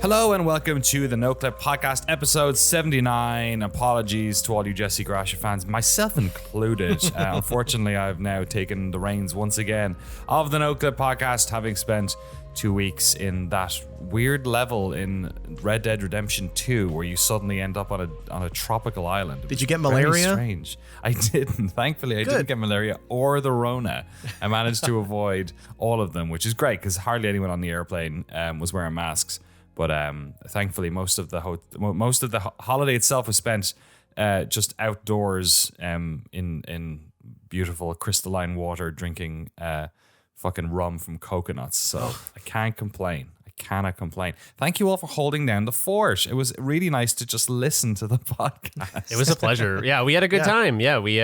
Hello and welcome to the Noclip podcast, episode 79. Apologies to all you Jesse Grasher fans, myself included. Unfortunately, I've now taken the reins once again of the Noclip podcast, having spent 2 weeks in that weird level in Red Dead Redemption 2 where you suddenly end up on a tropical island. Did you get malaria? Very strange. I didn't. Thankfully, I didn't get malaria or the Rona. I managed to avoid all of them, which is great because hardly anyone on the airplane was wearing masks. But thankfully, most of the holiday itself was spent just outdoors in beautiful crystalline water, drinking fucking rum from coconuts. So I can't complain. I cannot complain. Thank you all for holding down the fort. It was really nice to just listen to the podcast. It was a pleasure. Yeah, we had a good time. Yeah, we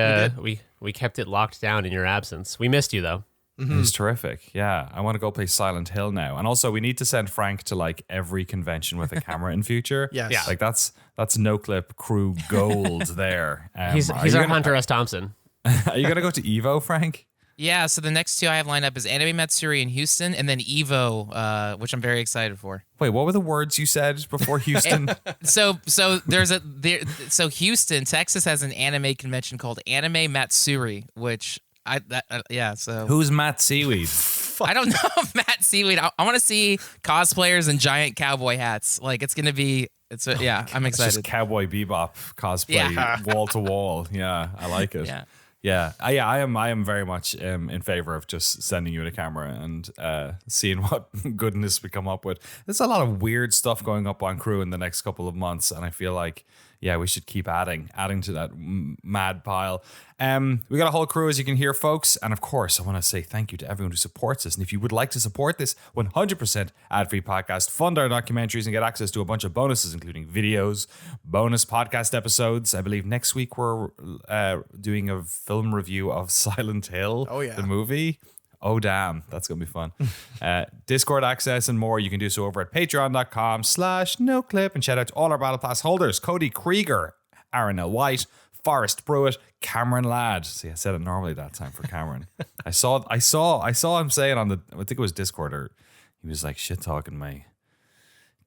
kept it locked down in your absence. We missed you though. Mm-hmm. It was terrific. Yeah, I want to go play Silent Hill now. And also, we need to send Frank to like every convention with a camera in future. Yes. Yeah. Like that's Noclip crew gold there. He's our Hunter S. Thompson. Are you going to go to Evo, Frank? Yeah, so the next two I have lined up is Anime Matsuri in Houston and then Evo, which I'm very excited for. Wait, what were the words you said before Houston? So Houston, Texas has an anime convention called Anime Matsuri, which so Who's Matt Seaweed? I don't know Matt Seaweed. I want to see cosplayers in giant cowboy hats. Like I'm excited. It's just Cowboy Bebop cosplay, wall to wall. Yeah, I like it. Yeah. I am very much in favor of just sending you a camera and seeing what goodness we come up with. There's a lot of weird stuff going up on crew in the next couple of months, and I feel like we should keep adding to that mad pile. We got a whole crew, as you can hear, folks. And of course, I want to say thank you to everyone who supports us. And if you would like to support this 100% ad-free podcast, fund our documentaries, and get access to a bunch of bonuses, including videos, bonus podcast episodes. I believe next week we're doing a film review of Silent Hill, the movie. Oh, damn. That's going to be fun. Discord access and more. You can do so over at patreon.com/noclip. And shout out to all our Battle Pass holders. Cody Krieger, Aaron L. White, Forrest Pruitt, Cameron Ladd. See, I said it normally that time for Cameron. I saw him saying on I think it was Discord, or he was like shit talking me.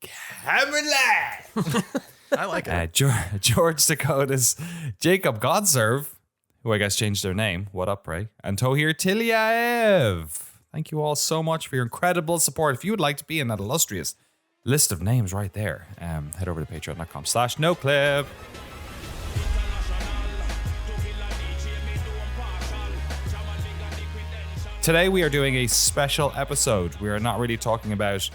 Cameron Ladd. I like it. George Dakota's Jacob Godserve, who I guess changed their name. What up, Ray? And Tohir Tilyaev. Thank you all so much for your incredible support. If you would like to be in that illustrious list of names right there, head over to patreon.com/noclip. Today we are doing a special episode. We are not really talking about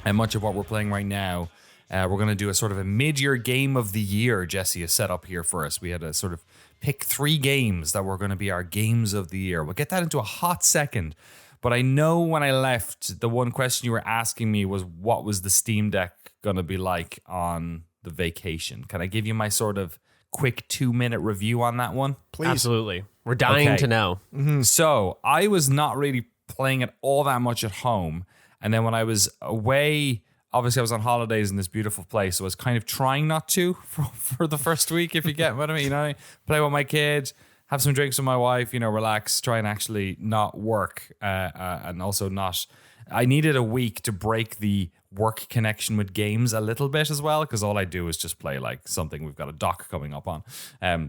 much of what we're playing right now. We're going to do a sort of a mid-year game of the year. Jesse has set up here for us. We had a sort of pick 3 games that were going to be our games of the year. We'll get that into a hot second. But I know when I left, the one question you were asking me was, what was the Steam Deck going to be like on the vacation? Can I give you my sort of quick 2-minute review on that one? Please. Absolutely. We're dying to know. Mm-hmm. So I was not really playing it all that much at home. And then when I was away, obviously I was on holidays in this beautiful place. So I was kind of trying not to for the first week, if you get what I mean. You know, play with my kids, have some drinks with my wife, relax, try and actually not work. And also not, I needed a week to break the work connection with games a little bit as well, because all I do is just play like something we've got a doc coming up on,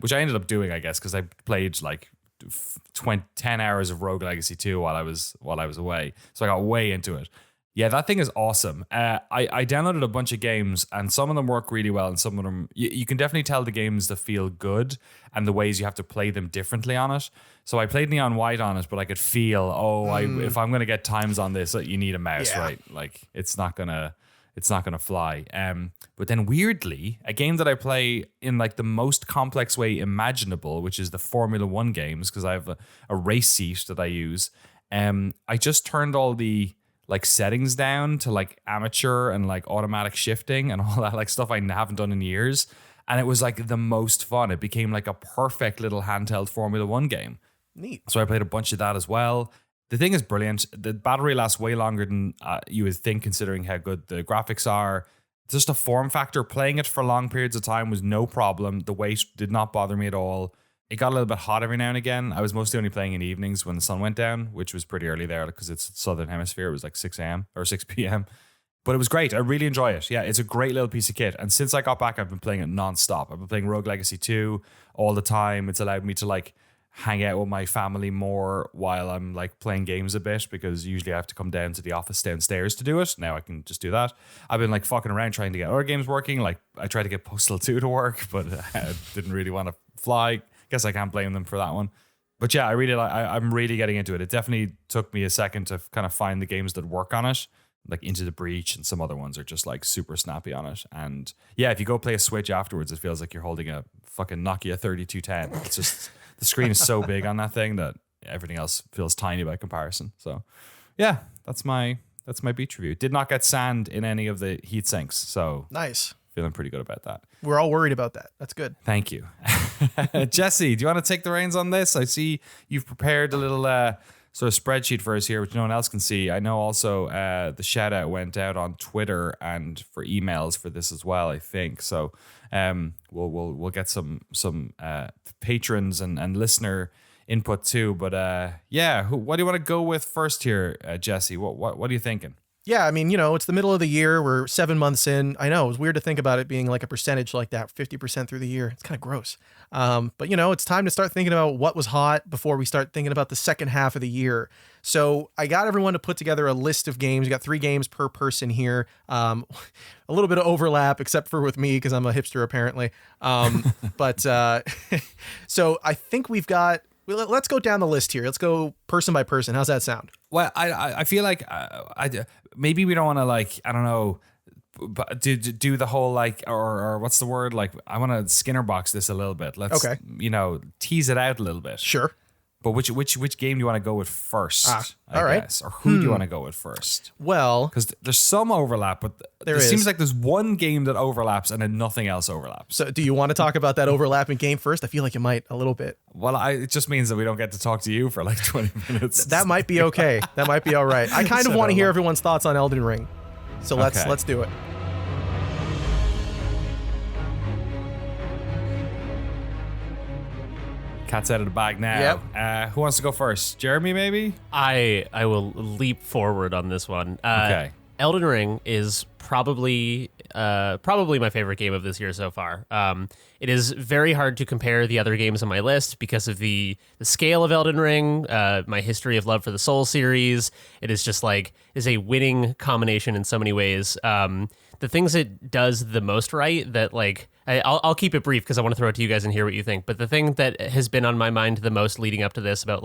which I ended up doing, I guess, because I played like 10 hours of Rogue Legacy 2 while I was away. So I got way into it. Yeah, that thing is awesome. I downloaded a bunch of games, and some of them work really well, and some of them, you can definitely tell the games that feel good and the ways you have to play them differently on it. So I played Neon White on it, but I could feel, if I'm going to get times on this, you need a mouse, right? Like, it's not gonna fly. But then weirdly, a game that I play in like the most complex way imaginable, which is the Formula 1 games, because I have a race seat that I use. I just turned all the like settings down to like amateur and like automatic shifting and all that like stuff I haven't done in years. And it was like the most fun. It became like a perfect little handheld Formula One game. Neat. So I played a bunch of that as well. The thing is brilliant. The battery lasts way longer than you would think, considering how good the graphics are. Just a form factor. Playing it for long periods of time was no problem. The weight did not bother me at all. It got a little bit hot every now and again. I was mostly only playing in evenings when the sun went down, which was pretty early there because it's Southern Hemisphere. It was like 6 a.m. or 6 p.m. But it was great. I really enjoy it. Yeah, it's a great little piece of kit. And since I got back, I've been playing it nonstop. I've been playing Rogue Legacy 2 all the time. It's allowed me to like hang out with my family more while I'm like playing games a bit, because usually I have to come down to the office downstairs to do it. Now I can just do that. I've been like fucking around trying to get other games working. Like I tried to get Postal 2 to work, but I didn't really want to fly. Guess I can't blame them for that one. But yeah, I'm really getting into it. It definitely took me a second to kind of find the games that work on it. Like Into the Breach and some other ones are just like super snappy on it. And yeah, if you go play a Switch afterwards, it feels like you're holding a fucking Nokia 3210. It's just, the screen is so big on that thing that everything else feels tiny by comparison. So yeah, that's my beach review. Did not get sand in any of the heat sinks. So nice. Feeling pretty good about that. We're all worried about that. That's good. Thank you. Jesse, do you want to take the reins on this? I see you've prepared a little sort of spreadsheet for us here, which no one else can see. I know also the shout out went out on Twitter and for emails for this as well, I think. So we'll get some patrons and listener input too. But what do you want to go with first here, Jesse? What are you thinking? Yeah, I mean, it's the middle of the year. We're 7 months in. I know it was weird to think about it being like a percentage like that, 50% through the year. It's kind of gross. But it's time to start thinking about what was hot before we start thinking about the second half of the year. So I got everyone to put together a list of games. We got 3 games per person here. A little bit of overlap, except for with me because I'm a hipster apparently. But so I think we've got. Let's go down the list here. Let's go person by person. How's that sound? Well, I feel like maybe we don't want to like, I don't know, do the whole like, or what's the word? Like, I want to Skinner box this a little bit. Let's, tease it out a little bit. Sure. But which game do you want to go with first? All right. Guess? Or who do you want to go with first? Well, because there's some overlap, but it seems like there's one game that overlaps and then nothing else overlaps. So do you want to talk about that overlapping game first? I feel like you might a little bit. Well, it just means that we don't get to talk to you for like 20 minutes. That might be okay. That might be all right. I kind of want to hear everyone's thoughts on Elden Ring. So let's do it. Cat's out of the bag now. Yep. Who wants to go first? Jeremy, maybe? I will leap forward on this one. Okay. Elden Ring is probably my favorite game of this year so far. It is very hard to compare the other games on my list because of the scale of Elden Ring, my history of love for the Soul series. It is just is a winning combination in so many ways. The things it does the most right that I'll keep it brief because I want to throw it to you guys and hear what you think. But the thing that has been on my mind the most leading up to this about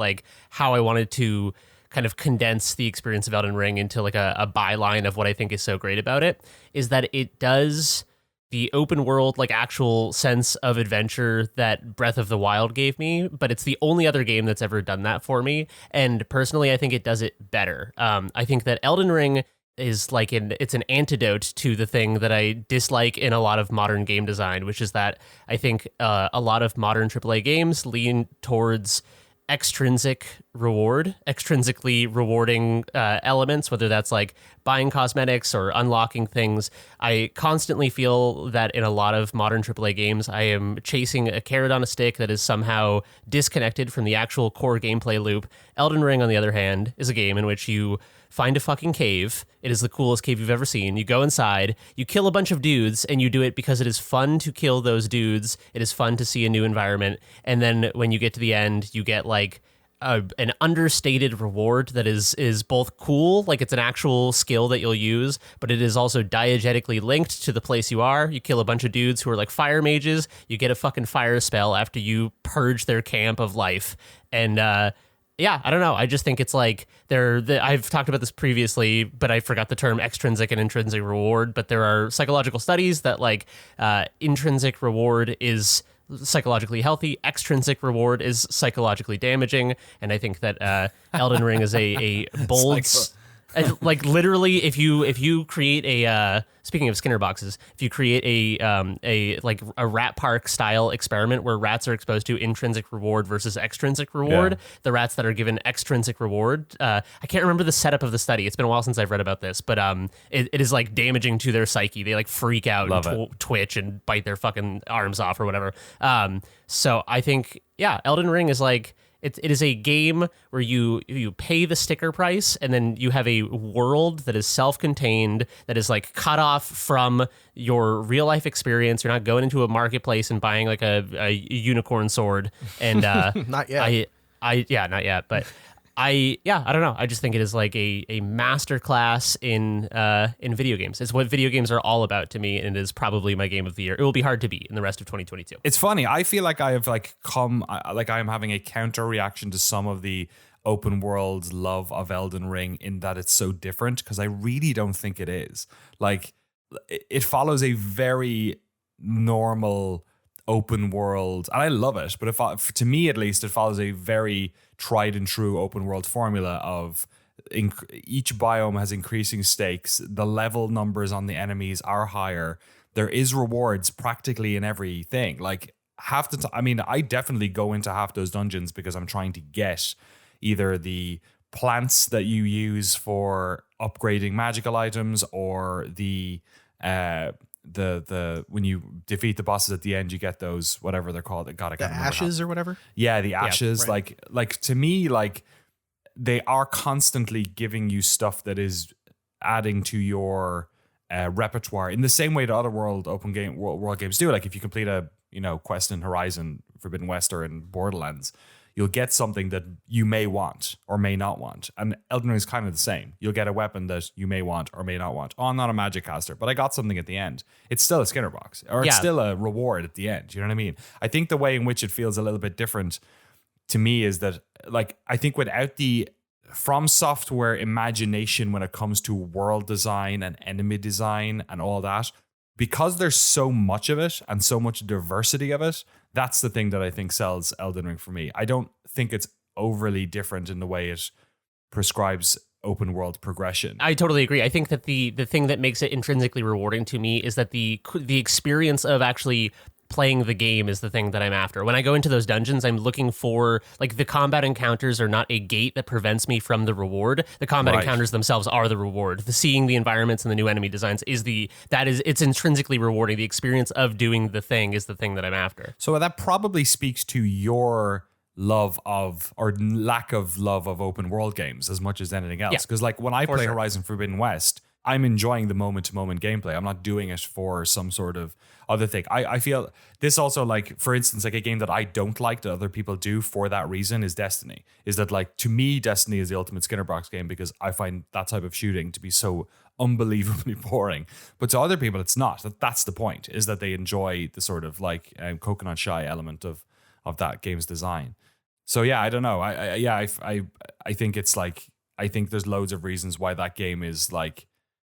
how I wanted to kind of condense the experience of Elden Ring into a byline of what I think is so great about it is that it does the open world, actual sense of adventure that Breath of the Wild gave me, but it's the only other game that's ever done that for me. And personally, I think it does it better. I think that Elden Ring is it's an antidote to the thing that I dislike in a lot of modern game design, which is that I think a lot of modern AAA games lean towards extrinsically rewarding elements, whether that's buying cosmetics or unlocking things. I constantly feel that in a lot of modern AAA games, I am chasing a carrot on a stick that is somehow disconnected from the actual core gameplay loop. Elden Ring, on the other hand, is a game in which you find a fucking cave. It is the coolest cave you've ever seen. You go inside, you kill a bunch of dudes, and you do it because it is fun to kill those dudes. It is fun to see a new environment. And then when you get to the end, you get an understated reward that is both cool, it's an actual skill that you'll use, but it is also diegetically linked to the place you are. You kill a bunch of dudes who are fire mages. You get a fucking fire spell after you purge their camp of life. And yeah, I don't know. I just think it's I've talked about this previously, but I forgot the term extrinsic and intrinsic reward. But there are psychological studies that intrinsic reward is psychologically healthy, extrinsic reward is psychologically damaging, and I think that Elden Ring is a bold. Like literally, if you create a speaking of Skinner boxes, if you create a rat park style experiment where rats are exposed to intrinsic reward versus extrinsic reward, the rats that are given extrinsic reward, I can't remember the setup of the study. It's been a while since I've read about this, but it is like damaging to their psyche. They like freak out and twitch and bite their fucking arms off or whatever. So I think Elden Ring is like. It is a game where you pay the sticker price and then you have a world that is self-contained, that is like cut off from your real life experience. You're not going into a marketplace and buying like a unicorn sword. And not yet. Not yet. But I don't know. I just think it is like a masterclass in video games. It's what video games are all about to me, and it is probably my game of the year. It will be hard to beat in the rest of 2022. It's funny. I feel like I have I am having a counter reaction to some of the open world love of Elden Ring in that it's so different, because I really don't think it is. Like, it follows a very normal open world, and I love it, but to me at least, it follows a very tried and true open world formula of each biome has increasing stakes, the level numbers on the enemies are higher, there is rewards practically in everything. Like half the time, I mean, I definitely go into half those dungeons because I'm trying to get either the plants that you use for upgrading magical items, or the when you defeat the bosses at the end, you get those, whatever they're called. God, I can't remember. Ashes or whatever. Yeah, the ashes. Yeah, right. Like to me, like they are constantly giving you stuff that is adding to your repertoire in the same way that other world games do. Like if you complete a quest in Horizon Forbidden West or in Borderlands, you'll get something that you may want or may not want. And Elden Ring is kind of the same. You'll get a weapon that you may want or may not want. Oh, I'm not a magic caster, but I got something at the end. It's still a Skinner box, or it's still a reward at the end. You know what I mean? I think the way in which it feels a little bit different to me is that, like, I think without the From Software imagination when it comes to world design and enemy design and all that, because there's so much of it and so much diversity of it, that's the thing that I think sells Elden Ring for me. I don't think it's overly different in the way it prescribes open world progression. I totally agree. I think that the thing that makes it intrinsically rewarding to me is that the experience of actually playing the game is the thing that I'm after. When I go into those dungeons, I'm looking for, like, the combat encounters are not a gate that prevents me from the reward. The combat encounters themselves are the reward. Seeing the environments and the new enemy designs it's intrinsically rewarding. The experience of doing the thing is the thing that I'm after. So that probably speaks to your love of, or lack of love of, open world games as much as anything else. Because like when I play Horizon Forbidden West, I'm enjoying the moment-to-moment gameplay. I'm not doing it for some sort of other thing. I feel this also, like, for instance, like a game that I don't like that other people do for that reason is Destiny. Is that, like, to me, Destiny is the ultimate Skinner box game because I find that type of shooting to be so unbelievably boring. But to other people, it's not. That's the point, is that they enjoy the sort of like coconut shy element of that game's design. So yeah, I don't know. I think it's like, I think there's loads of reasons why that game is like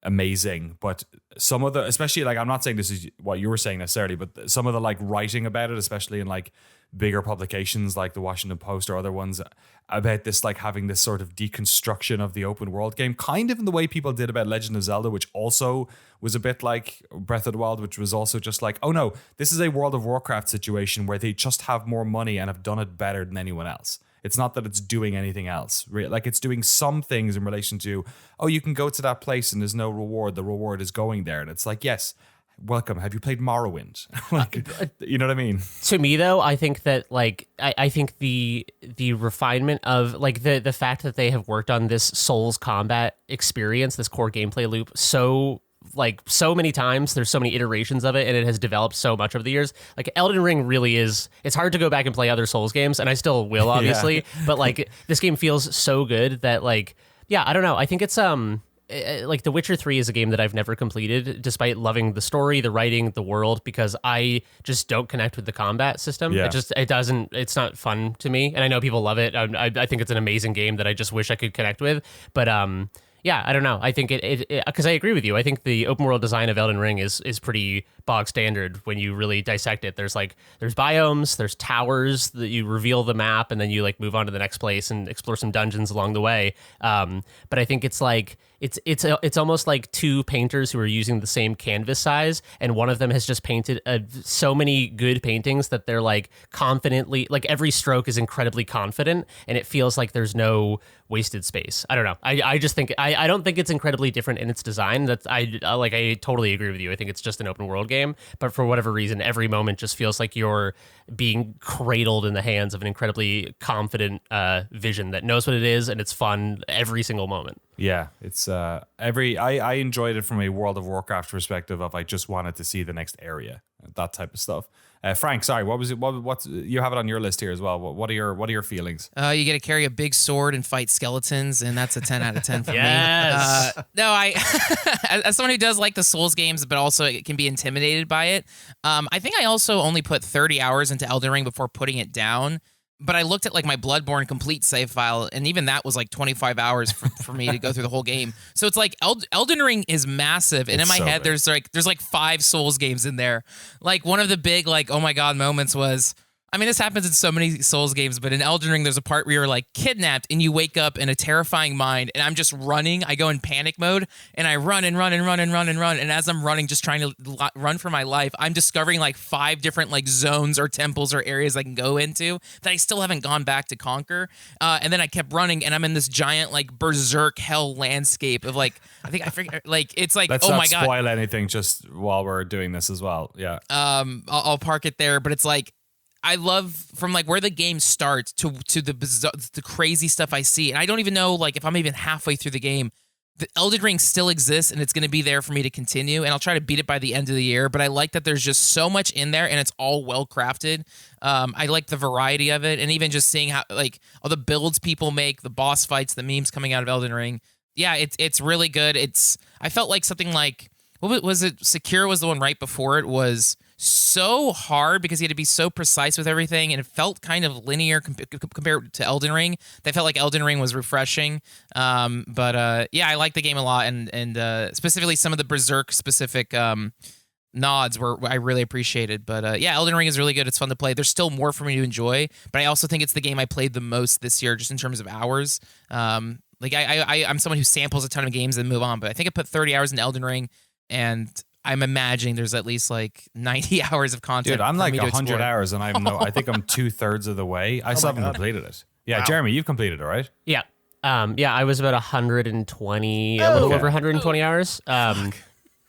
amazing, but some of the, especially like, I'm not saying this is what you were saying necessarily, but some of the like writing about it, especially in like bigger publications like the Washington Post or other ones, about this like having this sort of deconstruction of the open world game, kind of in the way people did about Legend of Zelda, which also was a bit like Breath of the Wild, which was also just like, oh no, this is a World of Warcraft situation where they just have more money and have done it better than anyone else. It's not that it's doing anything else. Like, it's doing some things in relation to, oh, you can go to that place and there's no reward. The reward is going there. And it's like, yes, welcome. Have you played Morrowind? Like, you know what I mean? To me, though, I think that, like, I think the refinement of, like, the fact that they have worked on this Souls combat experience, this core gameplay loop, so many times, there's so many iterations of it, and it has developed so much over the years. Like, Elden Ring really is, it's hard to go back and play other Souls games, and I still will, obviously, but like, this game feels so good that, like, yeah, I don't know. I think it's like The Witcher 3 is a game that I've never completed, despite loving the story, the writing, the world, because I just don't connect with the combat system. Yeah. It's not fun to me. And I know people love it. I think it's an amazing game that I just wish I could connect with. But Yeah, I don't know. I think it because I agree with you. I think the open world design of Elden Ring is pretty bog standard when you really dissect it. There's biomes, there's towers that you reveal the map, and then you like move on to the next place and explore some dungeons along the way. But I think it's like it's almost like two painters who are using the same canvas size, and one of them has just painted so many good paintings that they're like confidently, like every stroke is incredibly confident, and it feels like there's no wasted space. I don't know. I just think I don't think it's incredibly different in its design. I totally agree with you. I think it's just an open world game, but for whatever reason, every moment just feels like you're being cradled in the hands of an incredibly confident vision that knows what it is, and it's fun every single moment. Yeah, it's I enjoyed it from a World of Warcraft perspective of I just wanted to see the next area, that type of stuff. Frank, sorry, what was it? What's you have it on your list here as well? What are your feelings? You get to carry a big sword and fight skeletons, and that's a 10 out of 10 for Yes. me. No, I as someone who does like the Souls games, but also it can be intimidated by it. I think I also only put 30 hours into Elden Ring before putting it down. But I looked at like my Bloodborne complete save file, and even that was like 25 hours for me to go through the whole game. So it's like Elden Ring is massive, and in my head there's like 5 Souls games in there. Like one of the big like oh my god moments was, I mean, this happens in so many Souls games, but in Elden Ring, there's a part where you're like kidnapped and you wake up in a terrifying mind, and I'm just running. I go in panic mode and I run and run and run and run and run. And as I'm running, just trying to run for my life, I'm discovering like 5 different like zones or temples or areas I can go into that I still haven't gone back to conquer. And then I kept running, and I'm in this giant like berserk hell landscape of like, I forget, like it's like, Let's oh not my god. spoil anything just while we're doing this as well. Yeah. I'll park it there, but it's like, I love from like where the game starts to the crazy stuff I see, and I don't even know like if I'm even halfway through the game. The Elden Ring still exists, and it's going to be there for me to continue, and I'll try to beat it by the end of the year. But I like that there's just so much in there, and it's all well crafted. I like the variety of it, and even just seeing how like all the builds people make, the boss fights, the memes coming out of Elden Ring. Yeah, it's really good. I felt like something like what was it? Sekiro was the one right before it was so hard because he had to be so precise with everything, and it felt kind of linear compared to Elden Ring. They felt like Elden Ring was refreshing. But I like the game a lot, and specifically some of the Berserk specific nods were I really appreciated. But Elden Ring is really good. It's fun to play. There's still more for me to enjoy, but I also think it's the game I played the most this year, just in terms of hours. I'm someone who samples a ton of games and move on, but I think I put 30 hours in Elden Ring, and I'm imagining there's at least like 90 hours of content. Dude, I'm like 100 explore. hours, and I think I'm 2/3 of the way. I still haven't completed it. Yeah, wow. Jeremy, you've completed it, right? Yeah. I was about 120, a little over 120 hours.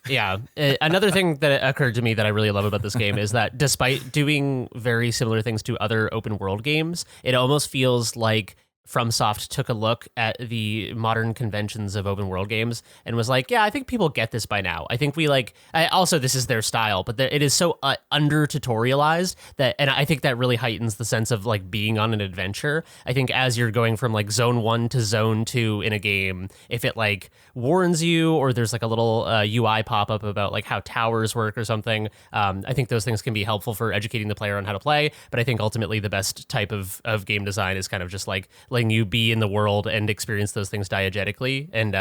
Yeah. Another thing that occurred to me that I really love about this game is that despite doing very similar things to other open world games, it almost feels like FromSoft took a look at the modern conventions of open world games and was like, yeah, I think people get this by now. I think we also this is their style, but it is so under tutorialized and I think that really heightens the sense of like being on an adventure. I think as you're going from like zone 1 to zone 2 in a game, if it like warns you or there's like a little UI pop-up about like how towers work or something, I think those things can be helpful for educating the player on how to play. But I think ultimately the best type of game design is kind of just like letting you be in the world and experience those things diegetically. And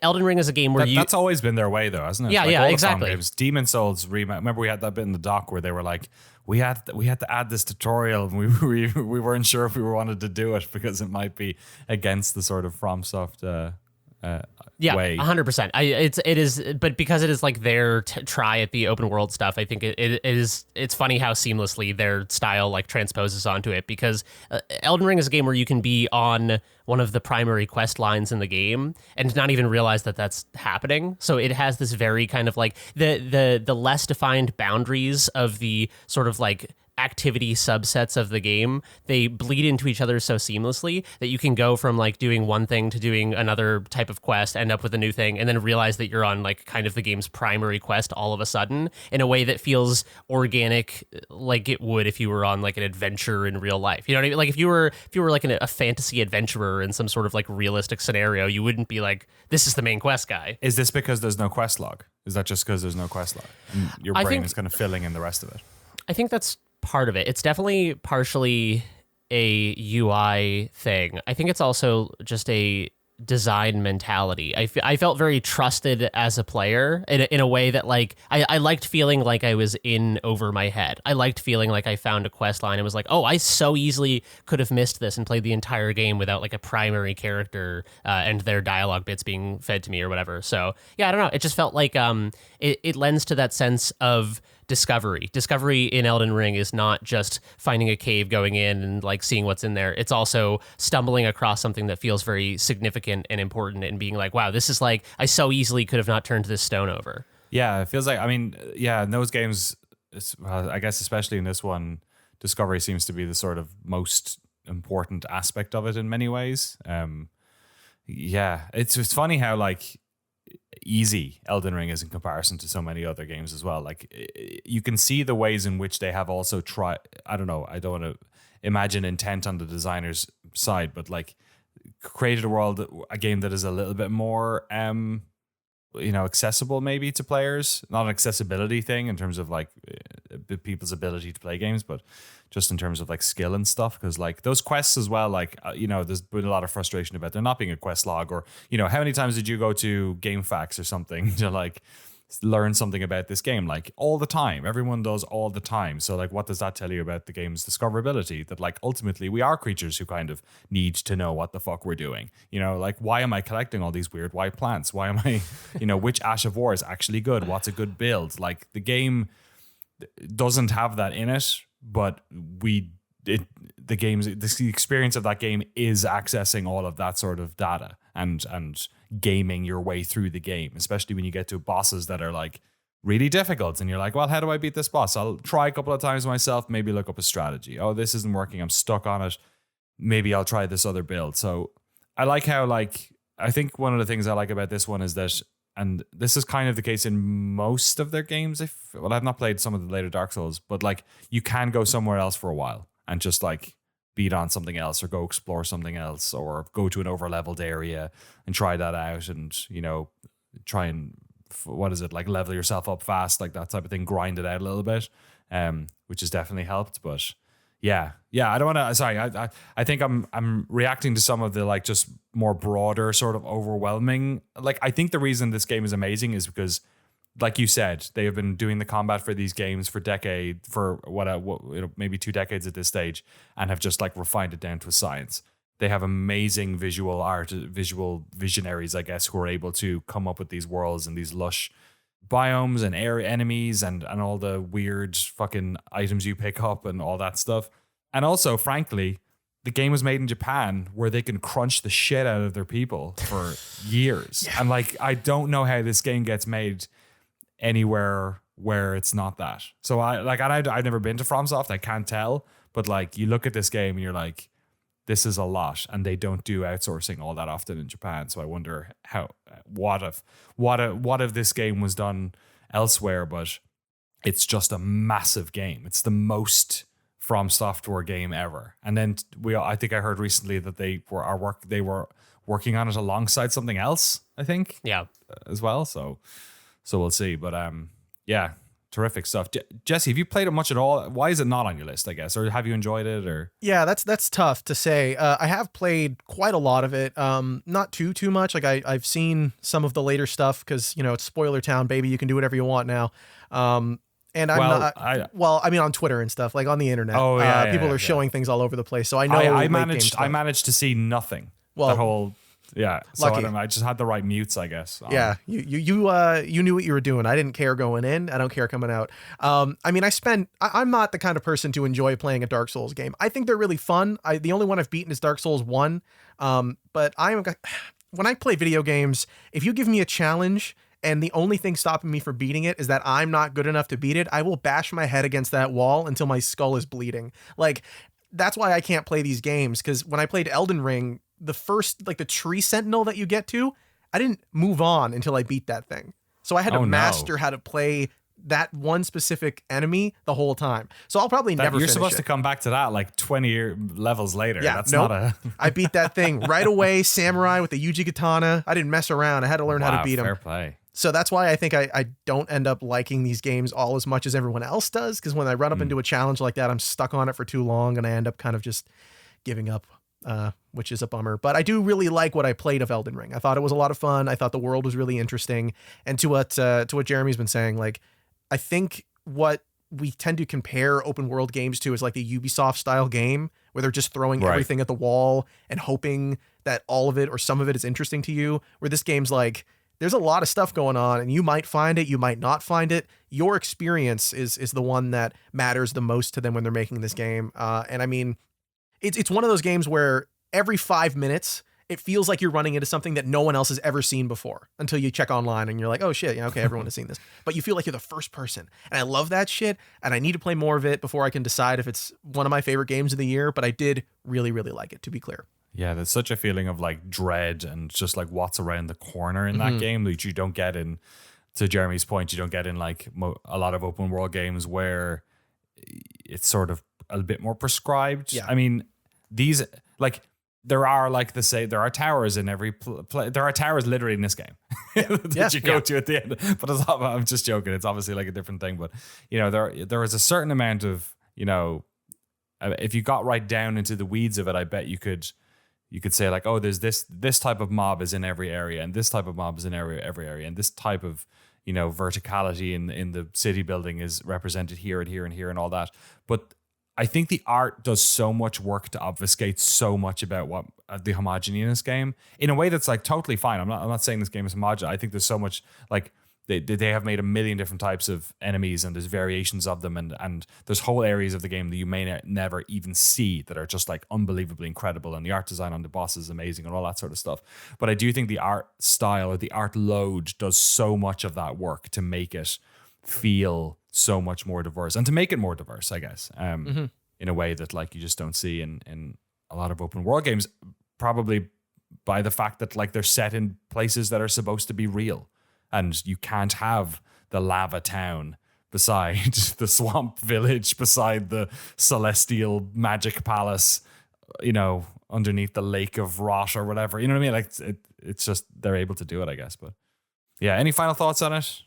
Elden Ring is a game where that's always been their way though, hasn't it? Yeah, like yeah, all the exactly. Games. Demon Souls remake. Remember we had that bit in the doc where they were like, we had to add this tutorial, and we weren't sure if we wanted to do it because it might be against the sort of FromSoft way. 100%. It is, but because it is like their try at the open world stuff, I think it's funny how seamlessly their style like transposes onto it. Because Elden Ring is a game where you can be on one of the primary quest lines in the game and not even realize that that's happening. So it has this very kind of like the less defined boundaries of the sort of like activity subsets of the game, they bleed into each other so seamlessly that you can go from like doing one thing to doing another type of quest, end up with a new thing, and then realize that you're on like kind of the game's primary quest all of a sudden in a way that feels organic, like it would if you were on like an adventure in real life. You know what I mean? Like if you were like a fantasy adventurer in some sort of like realistic scenario, you wouldn't be like, this is the main quest guy. Is this because there's no quest log? Is that just because there's no quest log? And your brain is kind of filling in the rest of it. I think that's part of it. It's definitely partially a UI thing. I think it's also just a design mentality. I felt very trusted as a player in a way that like I liked feeling like I was in over my head. I liked feeling like I found a quest line and was like, oh, I so easily could have missed this and played the entire game without like a primary character and their dialogue bits being fed to me or whatever. So yeah, I don't know. It just felt like it lends to that sense of discovery. Discovery in Elden Ring is not just finding a cave, going in and like seeing what's in there. It's also stumbling across something that feels very significant and important and being like, wow, this is like, I so easily could have not turned this stone over. Yeah, it feels like, I mean, yeah, in those games, I guess especially in this one, discovery seems to be the sort of most important aspect of it in many ways. Yeah, it's funny how like easy Elden Ring is in comparison to so many other games as well. Like you can see the ways in which they have also tried. I don't know. I don't want to imagine intent on the designer's side, but like created a game that is a little bit more, accessible maybe to players. Not an accessibility thing in terms of like people's ability to play games, but just in terms of like skill and stuff. Because like those quests as well, like, there's been a lot of frustration about there not being a quest log, or, how many times did you go to GameFAQs or something to like learn something about this game? Like all the time. Everyone does all the time. So like, what does that tell you about the game's discoverability? That like ultimately we are creatures who kind of need to know what the fuck we're doing. Like, why am I collecting all these weird white plants? Why am I, which Ash of War is actually good? What's a good build? Like the game doesn't have that in it, but the experience of that game is accessing all of that sort of data and gaming your way through the game, especially when you get to bosses that are like really difficult and you're like, well, how do I beat this boss? I'll try a couple of times myself, maybe look up a strategy. Oh, this isn't working, I'm stuck on it, maybe I'll try this other build. So I like how, like, I think one of the things I like about this one is that, and this is kind of the case in most of their games, I've not played some of the later Dark Souls, but like you can go somewhere else for a while and just like beat on something else or go explore something else or go to an over-leveled area and try that out and, try and, like level yourself up fast, like that type of thing, grind it out a little bit, which has definitely helped. But yeah, I don't want to, sorry, I think I'm reacting to some of the like just more broader sort of overwhelming, like I think the reason this game is amazing is because, like you said, they have been doing the combat for these games for maybe 2 decades at this stage, and have just like refined it down to a science. They have amazing visual visionaries, I guess, who are able to come up with these worlds and these lush biomes and area enemies and all the weird fucking items you pick up and all that stuff. And also, frankly, the game was made in Japan where they can crunch the shit out of their people for years. Yeah. And like, I don't know how this game gets made anywhere where it's not that. So I've never been to FromSoft, I can't tell, but like you look at this game and you're like, this is a lot, and they don't do outsourcing all that often in Japan. So I wonder what if this game was done elsewhere, but it's just a massive game. It's the most From Software game ever. And then I think I heard recently that they were working on it alongside something else, I think. Yeah. As well. So we'll see. But yeah, terrific stuff. Jesse, have you played it much at all? Why is it not on your list, I guess? Or have you enjoyed it? Or yeah, that's tough to say. I have played quite a lot of it. Not too much. Like I've seen some of the later stuff because, it's Spoiler Town, baby. You can do whatever you want now. And I mean, on Twitter and stuff, like on the internet. Oh, yeah, people are showing things all over the place. So I know I managed to see nothing. Well, that whole. Yeah, so lucky. I just had the right mutes, I guess. Yeah, you knew what you were doing. I didn't care going in. I don't care coming out. I mean, I'm not the kind of person to enjoy playing a Dark Souls game. I think they're really fun. The only one I've beaten is Dark Souls 1. But when I play video games, if you give me a challenge and the only thing stopping me from beating it is that I'm not good enough to beat it, I will bash my head against that wall until my skull is bleeding. Like, that's why I can't play these games, because when I played Elden Ring, the first, like the tree sentinel that you get to, I didn't move on until I beat that thing. So I had to master how to play that one specific enemy the whole time. So I'll probably never finish it. You're supposed to come back to that like 20 levels later. Yeah, not I beat that thing right away, samurai with the Yuji katana. I didn't mess around. I had to learn how to beat him. Fair play. So that's why I think I don't end up liking these games all as much as everyone else does, because when I run up into a challenge like that, I'm stuck on it for too long and I end up kind of just giving up which is a bummer. But I do really like what I played of Elden Ring. I thought it was a lot of fun. I thought the world was really interesting. And to what Jeremy's been saying, like, I think what we tend to compare open world games to is like the Ubisoft style game where they're just throwing everything at the wall and hoping that all of it or some of it is interesting to you, where this game's like, there's a lot of stuff going on and you might find it, you might not find it. Your experience is the one that matters the most to them when they're making this game. And I mean, it's one of those games where every 5 minutes, it feels like you're running into something that no one else has ever seen before until you check online and you're like, oh shit, yeah, okay, everyone has seen this. But you feel like you're the first person. And I love that shit. And I need to play more of it before I can decide if it's one of my favorite games of the year. But I did really, really like it, to be clear. Yeah, there's such a feeling of like dread and just like what's around the corner in that game that you don't get in, to Jeremy's point, you don't get in like a lot of open world games where it's sort of a bit more prescribed. Yeah. I mean, these, like, there are, like they say, there are towers in every there are towers literally in this game that you go to at the end. But it's not, I'm just joking. It's obviously like a different thing. But, you know, there is a certain amount of, you know, if you got right down into the weeds of it, I bet you could say like, oh, there's this type of mob is in every area, and this type of mob is in every area, and this type of, you know, verticality in the city building is represented here and here and here and all that. But I think the art does so much work to obfuscate so much about what the homogeny in this game in a way that's like totally fine. I'm not saying this game is homogeneous. I think there's so much, like, they have made a million different types of enemies and there's variations of them, and there's whole areas of the game that you may never even see that are just like unbelievably incredible, and the art design on the boss is amazing and all that sort of stuff. But I do think the art style or the art load does so much of that work to make it feel so much more diverse and to make it more diverse, I guess, in a way that like you just don't see in a lot of open world games, probably by the fact that like they're set in places that are supposed to be real. And you can't have the lava town beside the swamp village, beside the celestial magic palace, you know, underneath the lake of rot or whatever. You know what I mean? Like it's just, they're able to do it, I guess. But yeah, any final thoughts on it?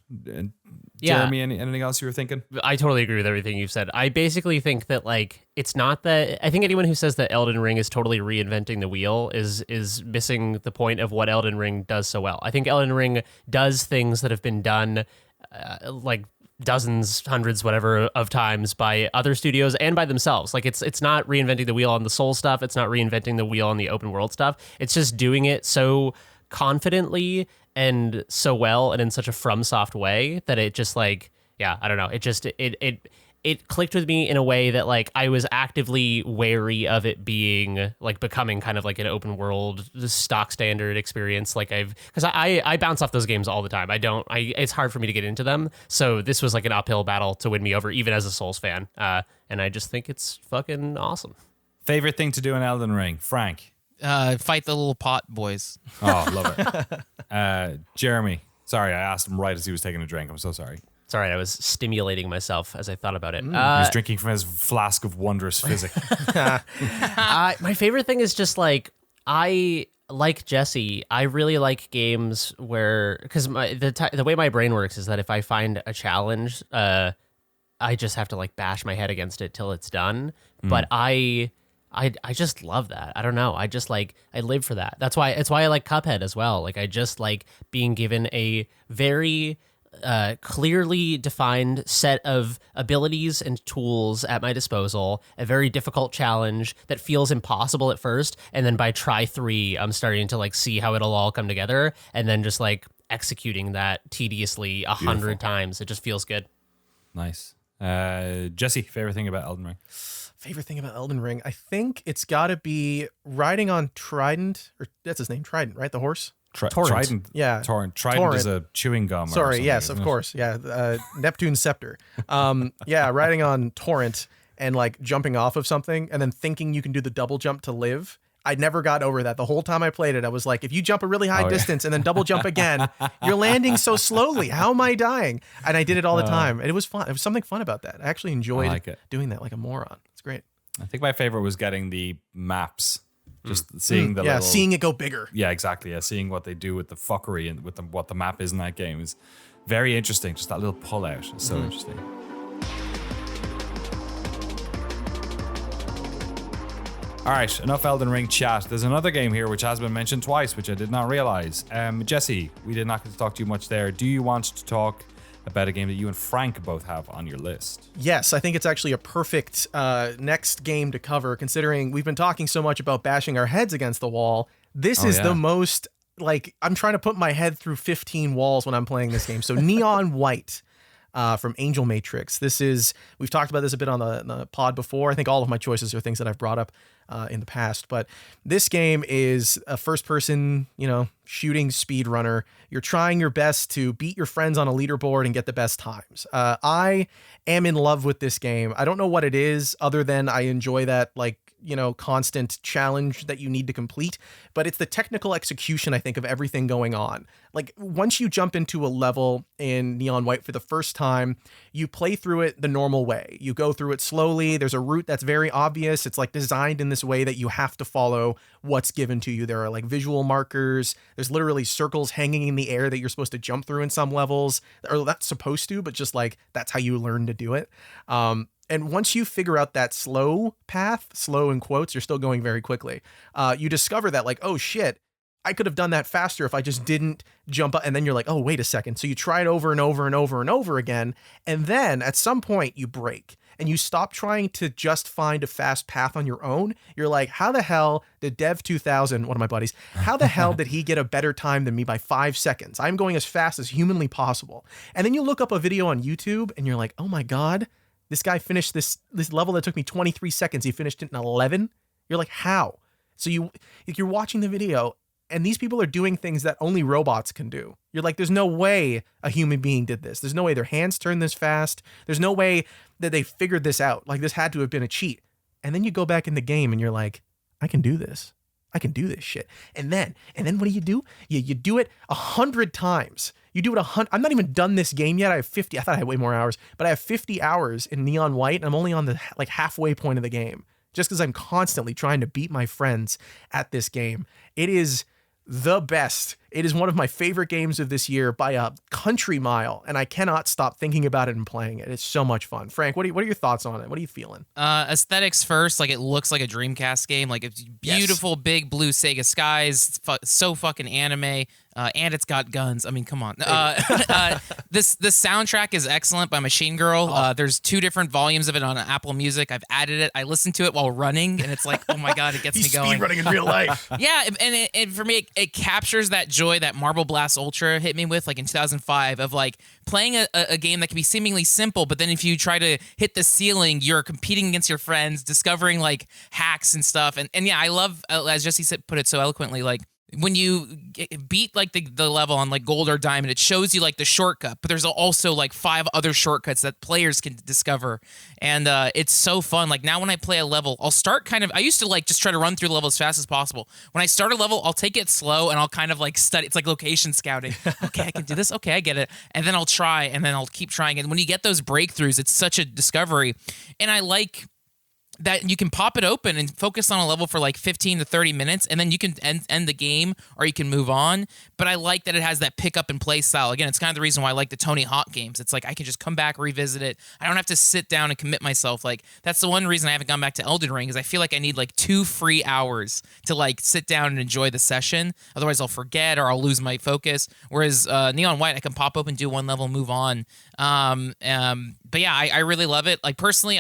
Jeremy, anything else you were thinking? I totally agree with everything you've said. I basically think that like it's not that, I think anyone who says that Elden Ring is totally reinventing the wheel is missing the point of what Elden Ring does so well. I think Elden Ring does things that have been done like dozens, hundreds, whatever of times by other studios and by themselves. Like it's not reinventing the wheel on the Soul stuff. It's not reinventing the wheel on the open world stuff. It's just doing it so confidently and so well and in such a FromSoft way that it just like, yeah, I don't know. It just, it clicked with me in a way that like I was actively wary of it being like becoming kind of like an open world stock standard experience. Like because I bounce off those games all the time. It's hard for me to get into them. So this was like an uphill battle to win me over, even as a Souls fan. And I just think it's fucking awesome. Favorite thing to do in Elden Ring, Frank? Fight the little pot boys. Oh, love it. Jeremy, sorry, I asked him right as he was taking a drink. I'm so sorry. It's all right. I was stimulating myself as I thought about it. He was drinking from his flask of wondrous physic. My favorite thing is just like, I like Jesse. I really like games where, because the way my brain works is that if I find a challenge, I just have to like bash my head against it till it's done. But I just love that. I don't know. I just like, I live for that. It's why I like Cuphead as well. Like I just like being given a very clearly defined set of abilities and tools at my disposal, a very difficult challenge that feels impossible at first. And then by try 3, I'm starting to like see how it'll all come together, and then just like executing that tediously 100 times. It just feels good. Nice. Jesse, favorite thing about Elden Ring? Favorite thing about Elden Ring, I think it's got to riding on Trident, or that's his name, Trident, right? The horse? Trident. Yeah. Trident Torrent. is a chewing gum. Sorry, yes, of course. Yeah, Neptune's scepter. Yeah, riding on Torrent and like jumping off of something and then thinking you can do the double jump to live. I never got over that. The whole time I played it, I was like, if you jump a really high distance and then double jump again, you're landing so slowly. How am I dying? And I did it all the time. And it was fun. It was something fun about that. I actually enjoyed doing that like a moron. It's great. I think my favorite was getting the maps. Just seeing the seeing it go bigger. Yeah, exactly. Yeah, seeing what they do with the fuckery and with what the map is in that game is very interesting. Just that little pull out is so interesting. All right, enough Elden Ring chat. There's another game here which has been mentioned twice, which I did not realize. Jesse, we did not get to talk too much there. Do you want to talk about a game that you and Frank both have on your list? Yes, I think it's actually a perfect next game to cover, considering we've been talking so much about bashing our heads against the wall. This is the most, like, I'm trying to put my head through 15 walls when I'm playing this game. So Neon White. From Angel Matrix. We've talked about this a bit on the pod before. I think all of my choices are things that I've brought up in the past, but this game is a first-person, shooting speedrunner. You're trying your best to beat your friends on a leaderboard and get the best times. I am in love with this game. I don't know what it is other than I enjoy that, constant challenge that you need to complete, but it's the technical execution, I think, of everything going on. Like, once you jump into a level in Neon White for the first time, you play through it the normal way. You go through it slowly. There's a route that's very obvious. It's like designed in this way that you have to follow what's given to you. There are like visual markers. There's literally circles hanging in the air that you're supposed to jump through in some levels, or not supposed to, but just like that's how you learn to do it. And once you figure out that slow path, slow in quotes, you're still going very quickly, you discover that like, oh shit, I could have done that faster if I just didn't jump up. And then you're like, oh, wait a second. So you try it over and over and over and over again. And then at some point you break and you stop trying to just find a fast path on your own. You're like, how the hell did Dev2000, one of my buddies, how the hell did he get a better time than me by 5 seconds? I'm going as fast as humanly possible. And then you look up a video on YouTube and you're like, oh my God, this guy finished this level that took me 23 seconds. He finished it in 11. You're like, how? So you're watching the video and these people are doing things that only robots can do. You're like, there's no way a human being did this. There's no way their hands turn this fast. There's no way that they figured this out. Like, this had to have been a cheat. And then you go back in the game and you're like, I can do this. I can do this shit. And then what do? You do it 100 times. You do it 100. I'm not even done this game yet. I have 50. I thought I had way more hours, but I have 50 hours in Neon White and I'm only on the like halfway point of the game just because I'm constantly trying to beat my friends at this game. It is the best. It is one of my favorite games of this year by a country mile, and I cannot stop thinking about it and playing it. It's so much fun. Frank, what are your thoughts on it? What are you feeling? Aesthetics first, like it looks like a Dreamcast game. Like it's beautiful, big blue Sega skies, so fucking anime. And it's got guns. I mean, come on. The soundtrack is excellent by Machine Girl. There's 2 different volumes of it on Apple Music. I've added it. I listened to it while running, and it's like, oh my God, it gets me going. Speed running in real life. Yeah, and for me, it captures that joy that Marble Blast Ultra hit me with, like in 2005, of like playing a game that can be seemingly simple, but then if you try to hit the ceiling, you're competing against your friends, discovering like hacks and stuff. And yeah, I love, as Jesse put it so eloquently, like, when you beat like the level on like gold or diamond, it shows you like the shortcut, but there's also like 5 other shortcuts that players can discover. And it's so fun. Like now when I play a level, I'll start I used to like just try to run through the level as fast as possible. When I start a level, I'll take it slow and I'll kind of like study. It's like location scouting. Okay, I can do this. Okay, I get it. And then I'll try and then I'll keep trying. And when you get those breakthroughs, it's such a discovery. And I like that you can pop it open and focus on a level for like 15 to 30 minutes, and then you can end the game or you can move on. But I like that it has that pick up and play style. Again, it's kind of the reason why I like the Tony Hawk games. It's like I can just come back, revisit it. I don't have to sit down and commit myself. Like that's the one reason I haven't gone back to Elden Ring, is I feel like I need like 2 free hours to like sit down and enjoy the session. Otherwise I'll forget or I'll lose my focus. Whereas Neon White, I can pop open, do one level, move on. But yeah, I really love it. Like personally,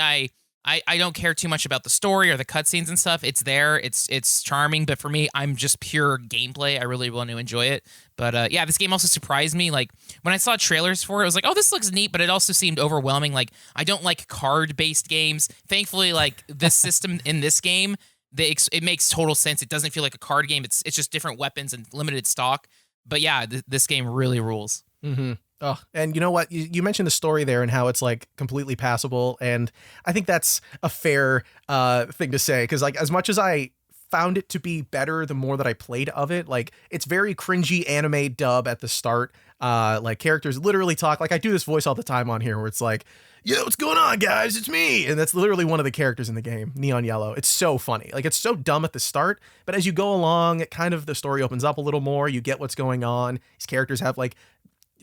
I don't care too much about the story or the cutscenes and stuff. It's there. It's charming. But for me, I'm just pure gameplay. I really want to enjoy it. But yeah, this game also surprised me. Like when I saw trailers for it, I was like, oh, this looks neat. But it also seemed overwhelming. Like I don't like card-based games. Thankfully, like this system in this game, it makes total sense. It doesn't feel like a card game. It's just different weapons and limited stock. But yeah, this game really rules. Mm-hmm. Oh, and you know what? You mentioned the story there and how it's like completely passable. And I think that's a fair thing to say. Because like as much as I found it to be better the more that I played of it, like it's very cringy anime dub at the start. Like characters literally talk. Like I do this voice all the time on here where it's like, yo, what's going on, guys? It's me. And that's literally one of the characters in the game, Neon Yellow. It's so funny. Like it's so dumb at the start, but as you go along, it kind of the story opens up a little more. You get what's going on. These characters have like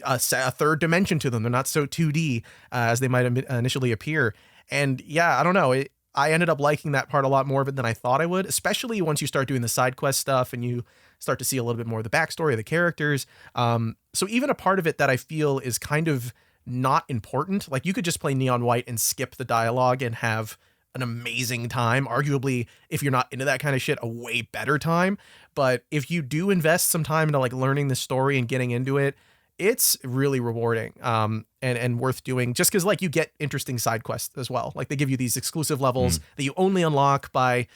a third dimension to them. They're not so 2D as they might initially appear. And yeah, I don't know. I ended up liking that part a lot more of it than I thought I would, especially once you start doing the side quest stuff and you start to see a little bit more of the backstory of the characters. So even a part of it that I feel is kind of not important, like you could just play Neon White and skip the dialogue and have an amazing time. Arguably, if you're not into that kind of shit, a way better time. But if you do invest some time into like learning the story and getting into it, it's really rewarding and worth doing, just because like you get interesting side quests as well. Like they give you these exclusive levels that you only unlock by,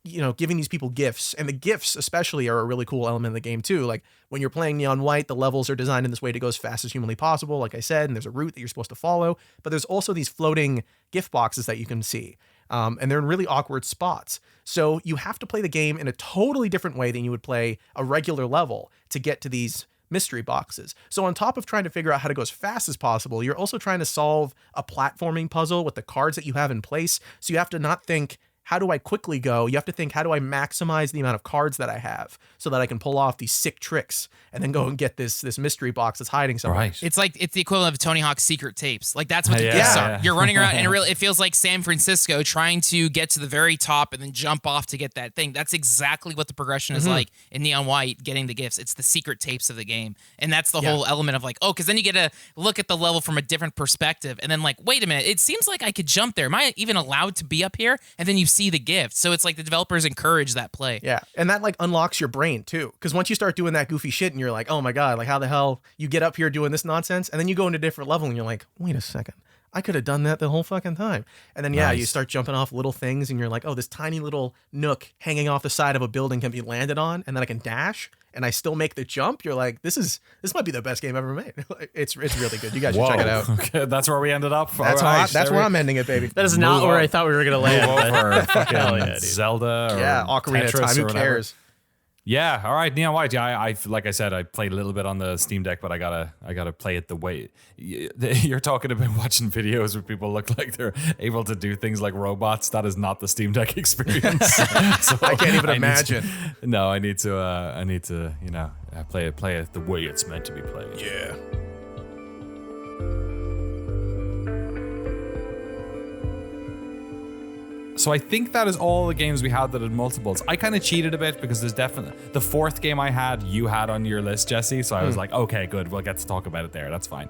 you know, giving these people gifts. And the gifts especially are a really cool element of the game too. Like when you're playing Neon White, the levels are designed in this way to go as fast as humanly possible, like I said, and there's a route that you're supposed to follow. But there's also these floating gift boxes that you can see. And they're in really awkward spots. So you have to play the game in a totally different way than you would play a regular level to get to these mystery boxes. So on top of trying to figure out how to go as fast as possible, you're also trying to solve a platforming puzzle with the cards that you have in place. So you have to not think, how do I quickly go? You have to think, how do I maximize the amount of cards that I have so that I can pull off these sick tricks and then go and get this mystery box that's hiding somewhere. Right. It's the equivalent of Tony Hawk's secret tapes. Like that's what the gifts are. You're running around and it feels like San Francisco trying to get to the very top and then jump off to get that thing. That's exactly what the progression is like in Neon White, getting the gifts. It's the secret tapes of the game. And that's the whole element of like, oh, because then you get to look at the level from a different perspective and then like, wait a minute, it seems like I could jump there. Am I even allowed to be up here? And then you see the gift. So it's like the developers encourage that play. Yeah. And that like unlocks your brain too. Because once you start doing that goofy shit and you're like, oh my God, like how the hell you get up here doing this nonsense? And then you go into a different level and you're like, wait a second, I could have done that the whole fucking time. And then, you start jumping off little things and you're like, oh, this tiny little nook hanging off the side of a building can be landed on and then I can dash and I still make the jump. You're like, this might be the best game ever made. It's really good. You guys should check it out. Okay, that's where we ended up. That's where I'm ending it, baby. That is not where I thought we were going to land. Over fucking Zelda or Ocarina of Time. Who cares? Yeah, all right, Neon White. Yeah, I like I said, I played a little bit on the Steam Deck, but I gotta play it the way you're talking about. Watching videos where people look like they're able to do things like robots. That is not the Steam Deck experience. So I can't even imagine. I need to, play it the way it's meant to be played. Yeah. So I think that is all the games we had that had multiples. I kind of cheated a bit because there's definitely the fourth game I had, you had on your list, Jesse. So I was like, okay, good. We'll get to talk about it there. That's fine.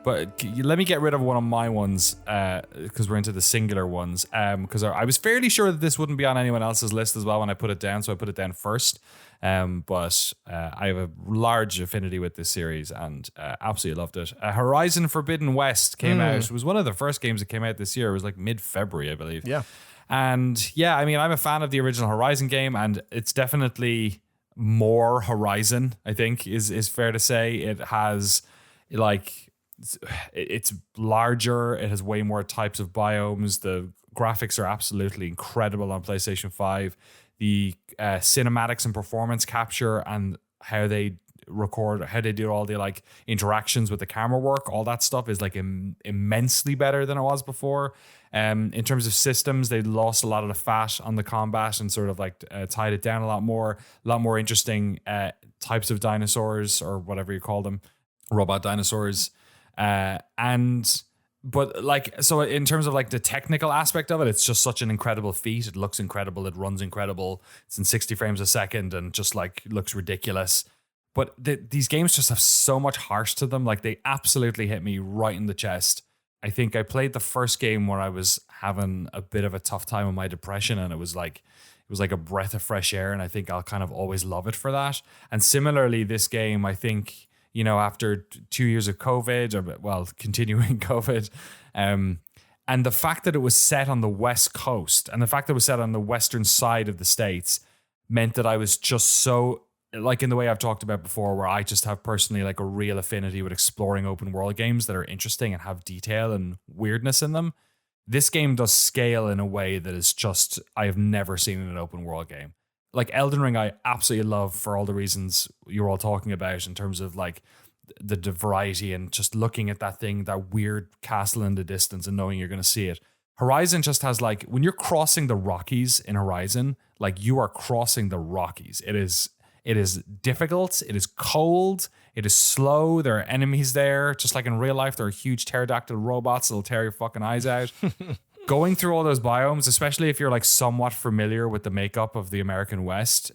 But let me get rid of one of my ones because we're into the singular ones. Because I was fairly sure that this wouldn't be on anyone else's list as well when I put it down. So I put it down first. But I have a large affinity with this series and absolutely loved it. Horizon Forbidden West came out. It was one of the first games that came out this year. It was like mid-February, I believe. Yeah. And yeah, I mean, I'm a fan of the original Horizon game, and it's definitely more Horizon, I think, is fair to say. It has, like, it's larger. It has way more types of biomes. The graphics are absolutely incredible on PlayStation 5. The cinematics and performance capture and how they record, how they do all the like interactions with the camera work, all that stuff is like immensely better than it was before. In terms of systems, they lost a lot of the fat on the combat and sort of like tied it down a lot more interesting types of dinosaurs or whatever you call them, robot dinosaurs. But like, so in terms of like the technical aspect of it, it's just such an incredible feat. It looks incredible. It runs incredible. It's in 60 frames a second and just like looks ridiculous. But these games just have so much heart to them. Like they absolutely hit me right in the chest. I think I played the first game where I was having a bit of a tough time with my depression, and it was like a breath of fresh air. And I think I'll kind of always love it for that. And similarly, this game, I think, after 2 years of COVID, or well, continuing COVID, and the fact that it was set on the West Coast and the fact that it was set on the western side of the States meant that I was just so, like in the way I've talked about before, where I just have personally like a real affinity with exploring open world games that are interesting and have detail and weirdness in them. This game does scale in a way that is just, I have never seen in an open world game. Like Elden Ring, I absolutely love for all the reasons you're all talking about in terms of like the variety and just looking at that thing, that weird castle in the distance and knowing you're going to see it. Horizon just has like, when you're crossing the Rockies in Horizon, like you are crossing the Rockies. It is difficult. It is cold. It is slow. There are enemies there. Just like in real life, there are huge pterodactyl robots that'll tear your fucking eyes out. going through all those biomes, especially if you're like somewhat familiar with the makeup of the American West,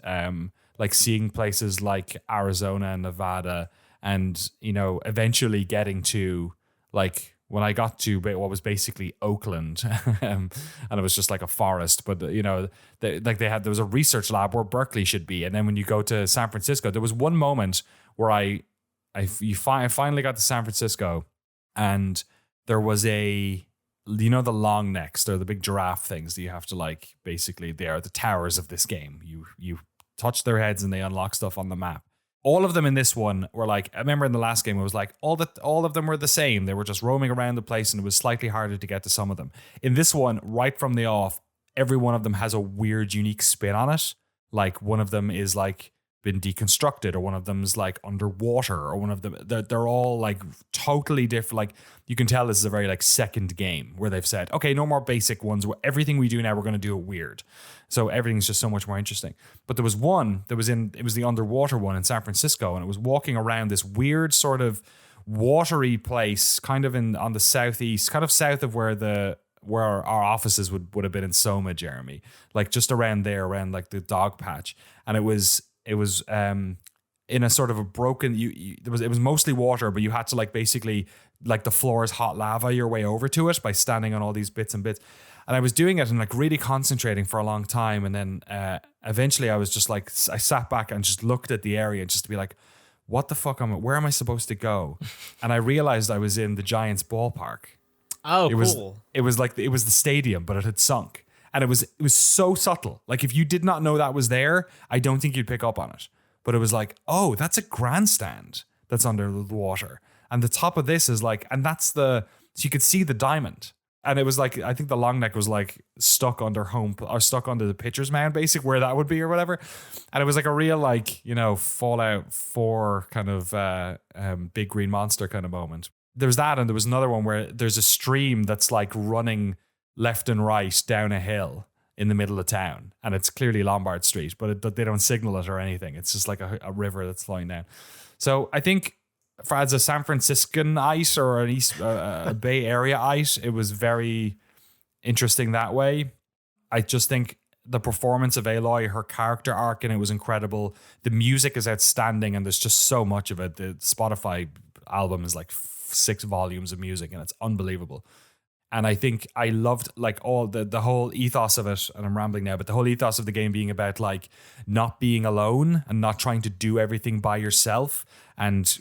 like seeing places like Arizona and Nevada, and eventually getting to like when I got to what was basically Oakland, and it was just like a forest, but there was a research lab where Berkeley should be, and then when you go to San Francisco, there was one moment where I finally got to San Francisco, and there was the long necks, they're the big giraffe things that you have to like, basically they are the towers of this game. You touch their heads and they unlock stuff on the map. All of them in this one were like, I remember in the last game, it was like all of them were the same. They were just roaming around the place, and it was slightly harder to get to some of them. In this one, right from the off, every one of them has a weird, unique spin on it. Like one of them is like been deconstructed, or one of them's like underwater, or one of them, they're all like totally different. Like you can tell this is a very like second game where they've said, okay, no more basic ones. Everything we do now, we're going to do it weird. So everything's just so much more interesting. But there was one that it was the underwater one in San Francisco, and it was walking around this weird sort of watery place, kind of on the southeast, kind of south of where our offices would have been in Soma, Jeremy, like just around there, around like the dog patch. And it was in a sort of a broken, it was mostly water, but you had to like basically like the floor is hot lava your way over to it by standing on all these bits and bits. And I was doing it and like really concentrating for a long time. And then eventually I was just like, I sat back and just looked at the area just to be like, what the fuck where am I supposed to go? And I realized I was in the Giants ballpark. Oh, cool. It was the stadium, but it had sunk. And it was so subtle. Like if you did not know that was there, I don't think you'd pick up on it. But it was like, oh, that's a grandstand that's under the water. And the top of this is like, and so you could see the diamond. And it was like, I think the long neck was like stuck under the pitcher's mound, basically, where that would be or whatever. And it was like a real like, Fallout 4 kind of big green monster kind of moment. There was that, and there was another one where there's a stream that's like running left and right down a hill in the middle of town, and it's clearly Lombard Street, but they don't signal it or anything. It's just like a river that's flowing down. So I think as a San Franciscanite or an East Bay Area-ite, it was very interesting that way. I just think the performance of Aloy, her character arc in it was incredible. The music is outstanding, and there's just so much of it. The Spotify album is like 6 volumes of music, and it's unbelievable. And I think I loved like all the whole ethos of it, and I'm rambling now, but the whole ethos of the game being about like not being alone and not trying to do everything by yourself, and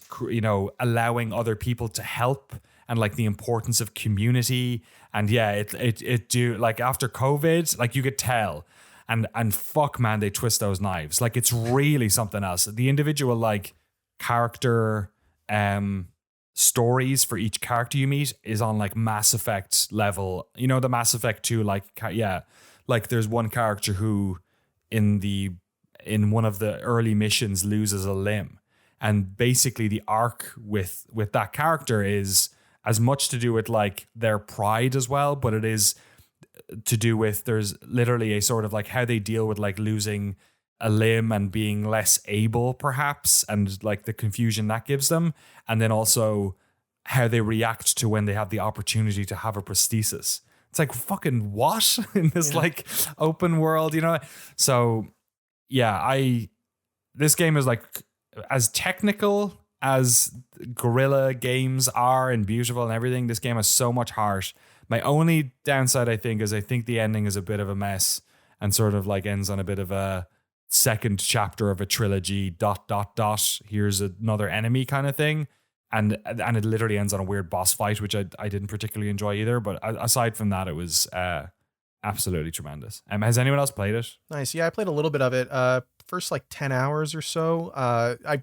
allowing other people to help, and like the importance of community. And yeah, it do like after COVID, like you could tell, and fuck man, they twist those knives. Like it's really something else. The individual like character stories for each character you meet is on like Mass Effect level. The Mass Effect 2, like there's one character who in one of the early missions loses a limb, and basically the arc with that character is as much to do with like their pride as well, but it is to do with there's literally a sort of like how they deal with like losing a limb and being less able perhaps, and like the confusion that gives them, and then also how they react to when they have the opportunity to have a prosthesis. It's like fucking what in this like open world, So yeah, this game is like as technical as Guerrilla games are and beautiful and everything. This game has so much heart. My only downside, I think, is I think the ending is a bit of a mess and sort of like ends on a bit of a second chapter of a trilogy, ... Here's another enemy kind of thing. And it literally ends on a weird boss fight, which I didn't particularly enjoy either. But aside from that, it was absolutely tremendous. Has anyone else played it? Nice. Yeah, I played a little bit of it. First like 10 hours or so. I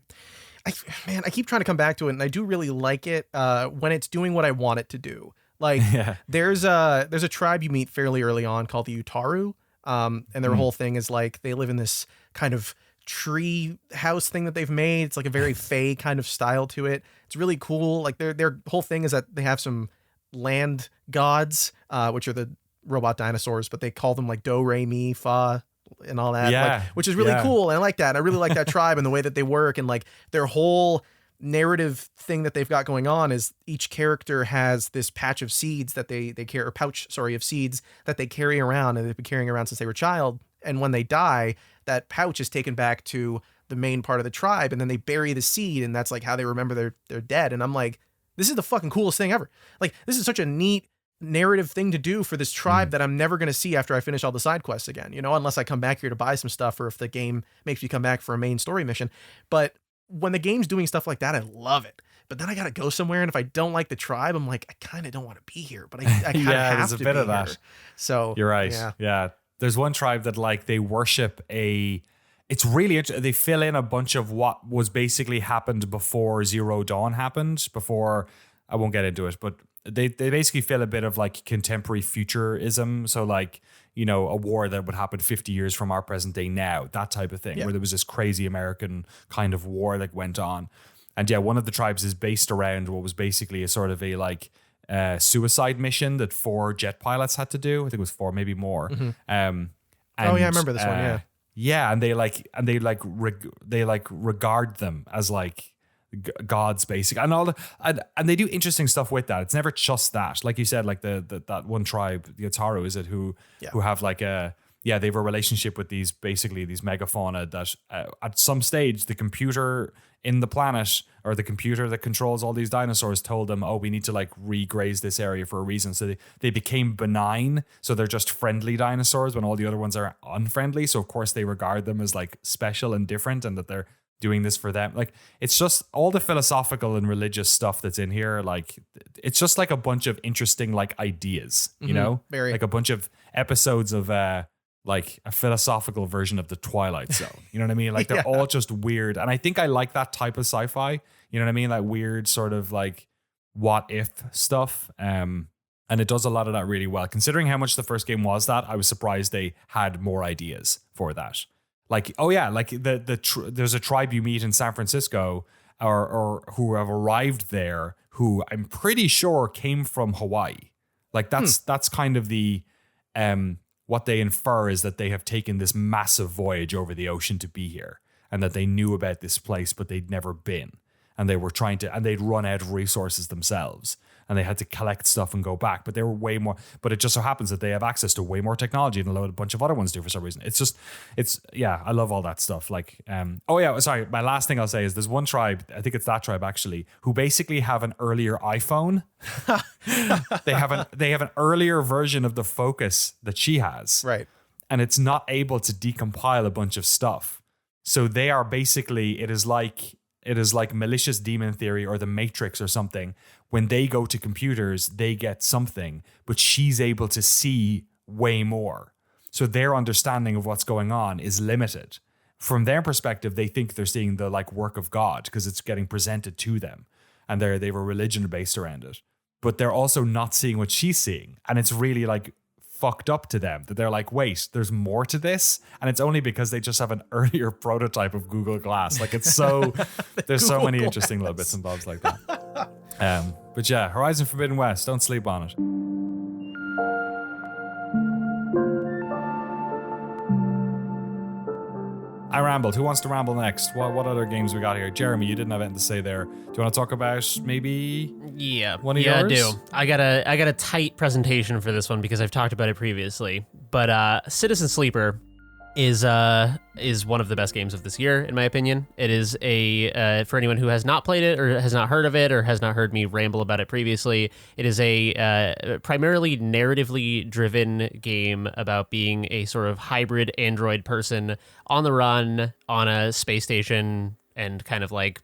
keep trying to come back to it, and I do really like it when it's doing what I want it to do. Like there's a tribe you meet fairly early on called the Utaru. And their whole thing is like they live in this kind of tree house thing that they've made. It's like a very Fey kind of style to it. It's really cool. Like their whole thing is that they have some land gods, which are the robot dinosaurs, but they call them like Do, Re, Mi, Fa, and all that. Yeah, which is really cool. And I like that. I really like that tribe and the way that they work, and like their whole narrative thing that they've got going on is each character has this patch of seeds that they carry, or pouch, sorry, of seeds that they carry around, and they've been carrying around since they were a child. And when they die, that pouch is taken back to the main part of the tribe, and then they bury the seed, and that's like how they remember they're dead. And I'm like, this is the fucking coolest thing ever. Like, this is such a neat narrative thing to do for this tribe that I'm never going to see after I finish all the side quests again, you know, unless I come back here to buy some stuff, or if the game makes me come back for a main story mission. But when the game's doing stuff like that, I love it. But then I got to go somewhere, and if I don't like the tribe, I'm like, I kind of don't want to be here, but I kind of have there's to a bit be of that. here. So you're right. Yeah. There's one tribe that like they worship it's really interesting. They fill in a bunch of what was basically happened before Zero Dawn happened, before, I won't get into it, but they basically fill a bit of like contemporary futurism. So like, you know, a war that would happen 50 years from our present day now, that type of thing, where there was this crazy American kind of war that went on. And yeah, one of the tribes is based around what was basically a sort of a like suicide mission that 4 jet pilots had to do. I think it was 4, maybe more. And, I remember this one. Yeah. Yeah, and they regard them as like gods, basically, and all and they do interesting stuff with that. It's never just that, like you said, like that one tribe, the Ataru, is it, who have like they have a relationship with these megafauna that at some stage the computer in the planet, or the computer that controls all these dinosaurs, told them, oh, we need to like regraze this area for a reason. So they became benign. So they're just friendly dinosaurs when all the other ones are unfriendly. So of course they regard them as like special and different, and that they're doing this for them. Like, it's just all the philosophical and religious stuff that's in here. Like, it's just like a bunch of interesting like ideas, you know, like a bunch of episodes of like a philosophical version of the Twilight Zone. You know what I mean? Like, they're all just weird. And I think I like that type of sci-fi. You know what I mean? Like weird sort of like what if stuff. And it does a lot of that really well. Considering how much the first game was that, I was surprised they had more ideas for that. Like, oh yeah, like there's a tribe you meet in San Francisco or who have arrived there, who I'm pretty sure came from Hawaii. Like that's kind of the what they infer is that they have taken this massive voyage over the ocean to be here, and that they knew about this place, but they'd never been. And they were and they'd run out of resources themselves, and they had to collect stuff and go back. But they were way more, but it just so happens that they have access to way more technology than a bunch of other ones do for some reason. I love all that stuff. Like, my last thing I'll say is there's one tribe, I think it's that tribe actually, who basically have an earlier iPhone. They have an earlier version of the Focus that she has. Right. And it's not able to decompile a bunch of stuff. So they are basically, it is like Malicious Demon Theory or The Matrix or something. When they go to computers, they get something, but she's able to see way more. So their understanding of what's going on is limited. From their perspective, they think they're seeing the like work of God because it's getting presented to them, and they have a religion based around it. But they're also not seeing what she's seeing, and it's really like fucked up to them that they're like, wait, there's more to this, and it's only because they just have an earlier prototype of Google Glass. Like, it's so there's so many interesting little bits and bobs like that. But yeah, Horizon Forbidden West, don't sleep on it. I rambled. Who wants to ramble next? What other games we got here? Jeremy, you didn't have anything to say there. Do you want to talk about maybe one of yours? I do. I got a tight presentation for this one because I've talked about it previously. But Citizen Sleeper is one of the best games of this year, in my opinion. It is for anyone who has not played it or has not heard of it or has not heard me ramble about it previously, it is a primarily narratively driven game about being a sort of hybrid android person on the run on a space station, and kind of like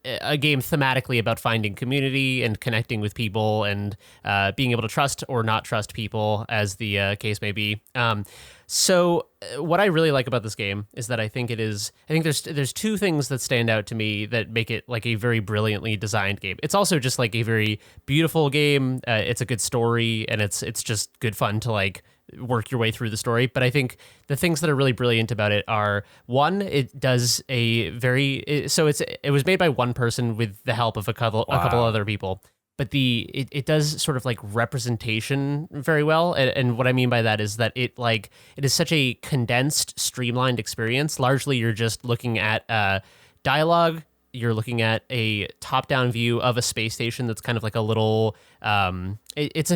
a game thematically about finding community and connecting with people and being able to trust or not trust people, as the case may be. So what I really like about this game is that I think there's two things that stand out to me that make it like a very brilliantly designed game. It's also just like a very beautiful game. It's a good story, and it's just good fun to like work your way through the story. But I think the things that are really brilliant about it are, one, it does it was made by one person with the help of a couple other people. But it does sort of like representation very well. And what I mean by that is that it is such a condensed, streamlined experience. Largely, you're just looking at dialogue you're looking at a top-down view of a space station that's kind of like a little it's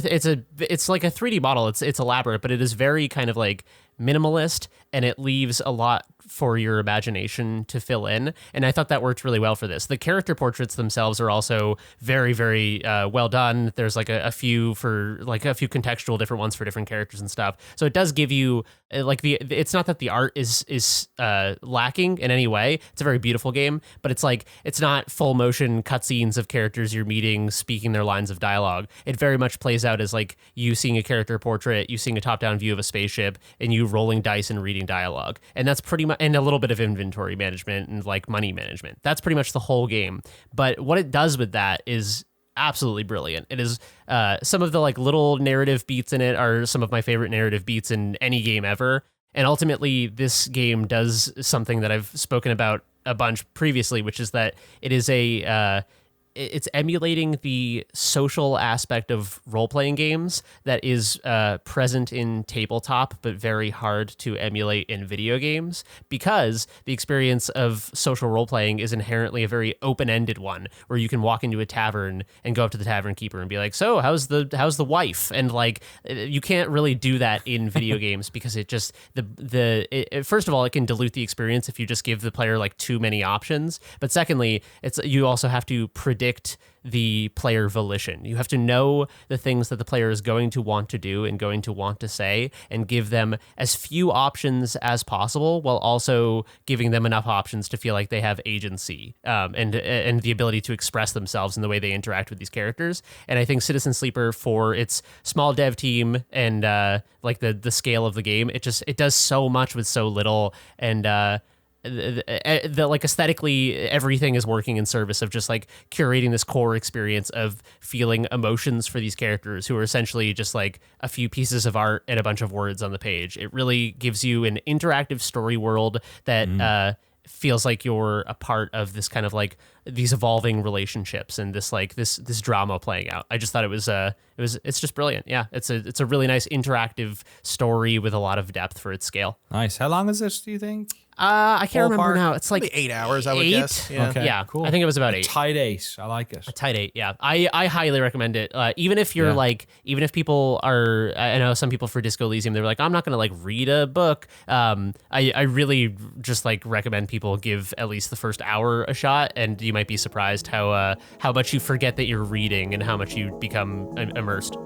like a 3D model. It's elaborate, but it is very kind of like minimalist, and it leaves a lot for your imagination to fill in. And I thought that worked really well for this. The character portraits themselves are also very, very well done. There's like a few contextual different ones for different characters and stuff. So it does give you it's not that the art is lacking in any way. It's a very beautiful game, but it's not full motion cutscenes of characters you're meeting speaking their lines of dialogue. It very much plays out as like you seeing a character portrait, you seeing a top-down view of a spaceship, and you rolling dice and reading dialogue. And that's pretty much, and a little bit of inventory management and like money management. That's pretty much the whole game. But what it does with that is absolutely brilliant. It is some of the like little narrative beats in it are some of my favorite narrative beats in any game ever. And ultimately, this game does something that I've spoken about a bunch previously, which is that it is it's emulating the social aspect of role-playing games that is present in tabletop, but very hard to emulate in video games, because the experience of social role-playing is inherently a very open-ended one, where you can walk into a tavern and go up to the tavern keeper and be like, "So, how's the wife?" And like, you can't really do that in video games, because it just first of all, it can dilute the experience if you just give the player like too many options. But secondly, you also have to predict the player volition. You have to know the things that the player is going to want to do and going to want to say, and give them as few options as possible, while also giving them enough options to feel like they have agency and the ability to express themselves in the way they interact with these characters. And I think Citizen Sleeper, for its small dev team and like the scale of the game, it does so much with so little. And the like aesthetically, everything is working in service of just like curating this core experience of feeling emotions for these characters, who are essentially just like a few pieces of art and a bunch of words on the page. It really gives you an interactive story world that feels like you're a part of this kind of like these evolving relationships and this like this drama playing out. I just thought it's just brilliant. Yeah, it's a really nice interactive story with a lot of depth for its scale. Nice. How long is this, do you think? I can't remember now. It's like maybe 8 hours, I would guess. Yeah. Okay, yeah, cool. I think it was about 8. Tight 8. I like it. A tight 8, yeah. I highly recommend it. Even if you're even if people are, I know some people for Disco Elysium, they're like, I'm not gonna like read a book. I really just like recommend people give at least the first hour a shot, and you might be surprised how much you forget that you're reading and how much you become immersed.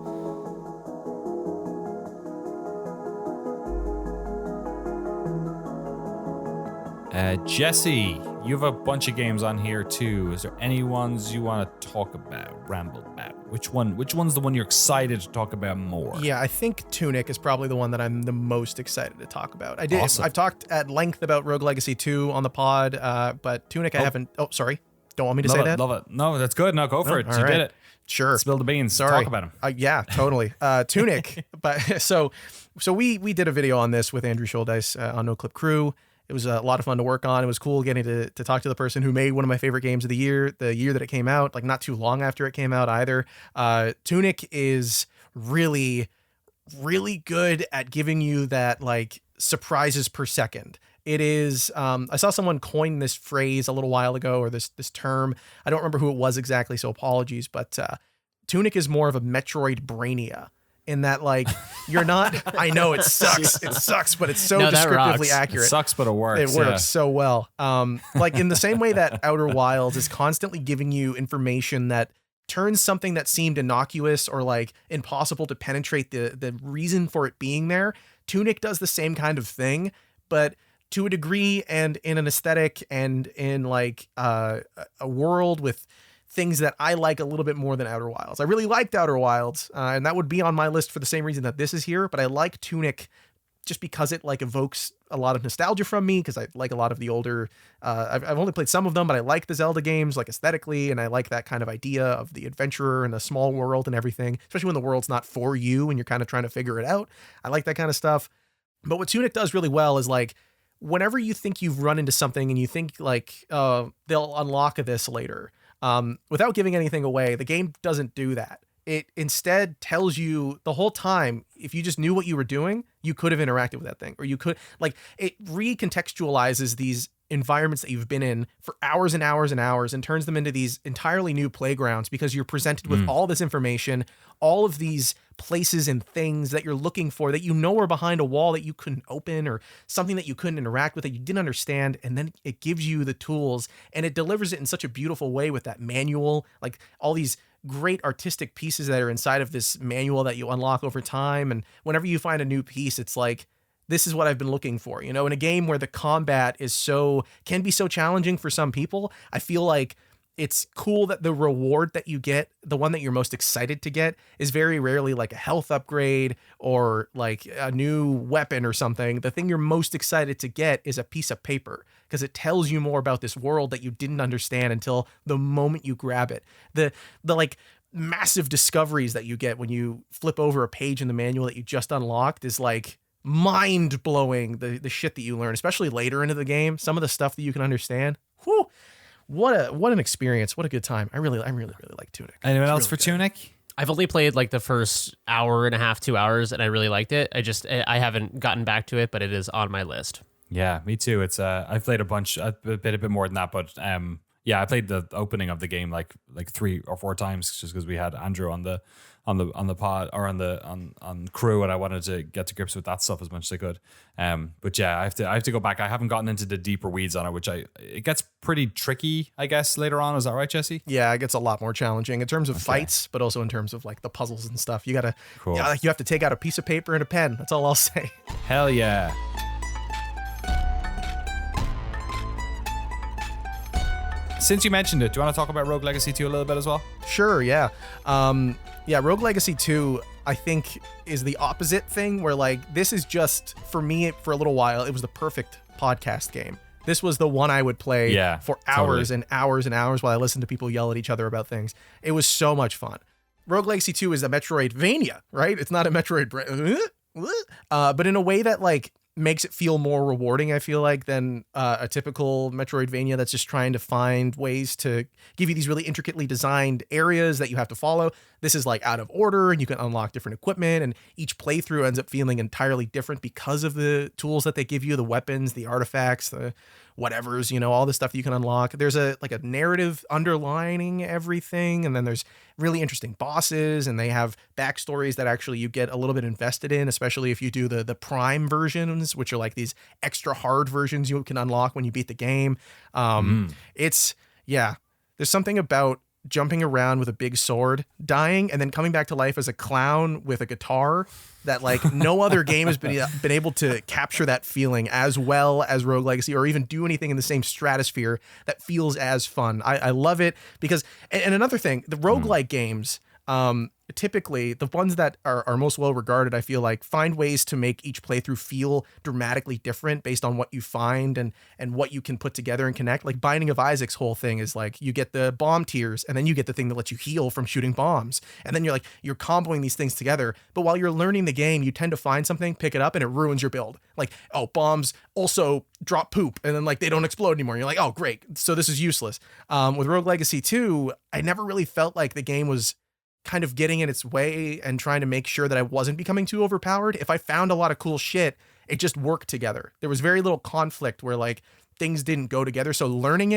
Jesse, you have a bunch of games on here too. Is there any ones you want to talk about, ramble about? Which one's the one you're excited to talk about more? Yeah, I think Tunic is probably the one that I'm the most excited to talk about. Awesome. I've talked at length about Rogue Legacy 2 on the pod, but Tunic I haven't. Oh, sorry. Don't want me to say that? Love it. No, that's good. No, go for it. You did it. Sure. Spill the beans. Sorry. Talk about him. Yeah, totally. Tunic. But so we did a video on this with Andrew Schuldeis on Noclip Crew. It was a lot of fun to work on. It was cool getting to talk to the person who made one of my favorite games of the year that it came out, like not too long after it came out either. Tunic is really, really good at giving you that like surprises per second. It is, I saw someone coin this phrase a little while ago, or this term. I don't remember who it was exactly, so apologies, but Tunic is more of a Metroid Brainia. In that, like, you're not, I know it sucks, but it's so descriptively accurate. It sucks, but it works. It works so well. Like in the same way that Outer Wilds is constantly giving you information that turns something that seemed innocuous or like impossible to penetrate the reason for it being there, Tunic does the same kind of thing, but to a degree and in an aesthetic and in like a world with things that I like a little bit more than Outer Wilds. I really liked Outer Wilds, and that would be on my list for the same reason that this is here, but I like Tunic just because it like evokes a lot of nostalgia from me, because I like a lot of the older, I've only played some of them, but I like the Zelda games like aesthetically, and I like that kind of idea of the adventurer and the small world and everything, especially when the world's not for you and you're kind of trying to figure it out. I like that kind of stuff. But what Tunic does really well is like, whenever you think you've run into something and you think like, they'll unlock this later, without giving anything away, the game doesn't do that. It instead tells you the whole time, if you just knew what you were doing, you could have interacted with that thing, or you could, like, it recontextualizes these environments that you've been in for hours and hours and hours and turns them into these entirely new playgrounds because you're presented with all this information, all of these places and things that you're looking for that you know are behind a wall that you couldn't open or something that you couldn't interact with that you didn't understand. And then it gives you the tools and it delivers it in such a beautiful way with that manual, like all these great artistic pieces that are inside of this manual that you unlock over time. And whenever you find a new piece, it's like, this is what I've been looking for. You know, in a game where the combat can be so challenging for some people, I feel like it's cool that the reward that you get, the one that you're most excited to get, is very rarely like a health upgrade or like a new weapon or something. The thing you're most excited to get is a piece of paper because it tells you more about this world that you didn't understand until the moment you grab it. The like massive discoveries that you get when you flip over a page in the manual that you just unlocked is like mind-blowing, the shit that you learn, especially later into the game. Some of the stuff that you can understand. Whew, what an experience. What a good time. I really like Tunic. Anyone else really for good. Tunic? I've only played like the first hour and a half, 2 hours, and I really liked it. I haven't gotten back to it, but it is on my list. Yeah, me too. It's I've played a bit more than that, but yeah, I played the opening of the game like 3 or 4 times just because we had Andrew on the pod or on crew, and I wanted to get to grips with that stuff as much as I could. But yeah, I have to go back. I haven't gotten into the deeper weeds on it, which it gets pretty tricky, I guess, later on. Is that right, Jesse? Yeah, it gets a lot more challenging in terms of fights, but also in terms of like the puzzles and stuff. You have to take out a piece of paper and a pen. That's all I'll say. Hell yeah. Since you mentioned it, do you want to talk about Rogue Legacy 2 a little bit as well? Sure, yeah. Rogue Legacy 2, I think, is the opposite thing where, like, this is just, for me, for a little while, it was the perfect podcast game. This was the one I would play for hours and hours and hours while I listened to people yell at each other about things. It was so much fun. Rogue Legacy 2 is a Metroidvania, right? It's not a Metroid... but in a way that, like, makes it feel more rewarding, I feel like, than a typical Metroidvania that's just trying to find ways to give you these really intricately designed areas that you have to follow. This is like out of order and you can unlock different equipment, and each playthrough ends up feeling entirely different because of the tools that they give you, the weapons, the artifacts, the whatevers, you know, all the stuff that you can unlock. There's a narrative underlining everything, and then there's really interesting bosses, and they have backstories that actually you get a little bit invested in, especially if you do the prime versions, which are like these extra hard versions you can unlock when you beat the game. There's something about jumping around with a big sword, dying, and then coming back to life as a clown with a guitar that like no other game has been able to capture that feeling as well as Rogue Legacy, or even do anything in the same stratosphere that feels as fun. I love it because, and another thing, the roguelike games, typically the ones that are most well regarded, I feel like, find ways to make each playthrough feel dramatically different based on what you find and what you can put together and connect. Like Binding of Isaac's whole thing is like you get the bomb tiers, and then you get the thing that lets you heal from shooting bombs, and then you're comboing these things together. But while you're learning the game, you tend to find something, pick it up, and it ruins your build. Like, oh, bombs also drop poop, and then like they don't explode anymore. You're like, oh great, so this is useless. With Rogue Legacy 2, I never really felt like the game was kind of getting in its way and trying to make sure that I wasn't becoming too overpowered. If I found a lot of cool shit, it just worked together. There was very little conflict where like things didn't go together. So learning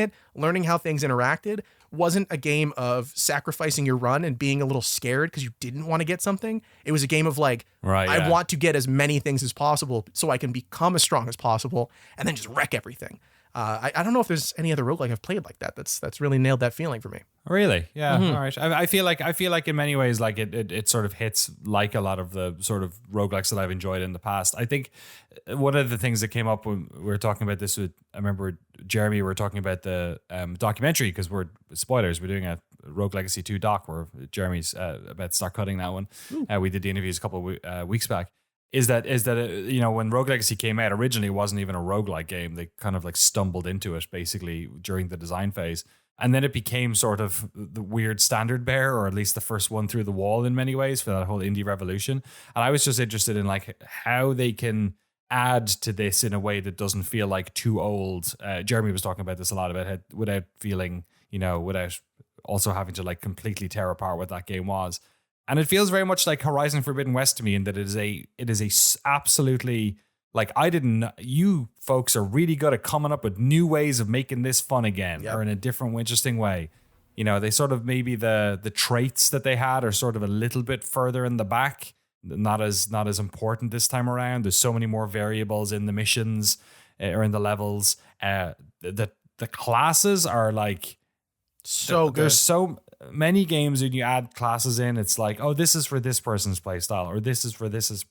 how things interacted wasn't a game of sacrificing your run and being a little scared because you didn't want to get something. It was a game of like, I want to get as many things as possible so I can become as strong as possible and then just wreck everything. I don't know if there's any other roguelike I've played like that. That's really nailed that feeling for me. Really? Yeah. All right. I feel like in many ways, like it sort of hits like a lot of the sort of roguelikes that I've enjoyed in the past. I think one of the things that came up when we were talking about this with, I remember Jeremy, we were talking about the documentary, because we're doing a Rogue Legacy 2 doc where Jeremy's about to start cutting that one. We did the interviews a couple of weeks back. Is that when Rogue Legacy came out, originally it wasn't even a roguelike game. They kind of like stumbled into it basically during the design phase. And then it became sort of the weird standard bearer, or at least the first one through the wall in many ways for that whole indie revolution. And I was just interested in like how they can add to this in a way that doesn't feel like too old. Jeremy was talking about this a lot, about it without feeling, without also having to like completely tear apart what that game was. And it feels very much like Horizon Forbidden West to me, in that it is a absolutely like I didn't. You folks are really good at coming up with new ways of making this fun again, or in a different, interesting way. You know, they sort of maybe the traits that they had are sort of a little bit further in the back, not as important this time around. There's so many more variables in the missions or in the levels. The classes are like so good. There's so many games when you add classes in, it's like, oh, this is for this person's playstyle, or this is for this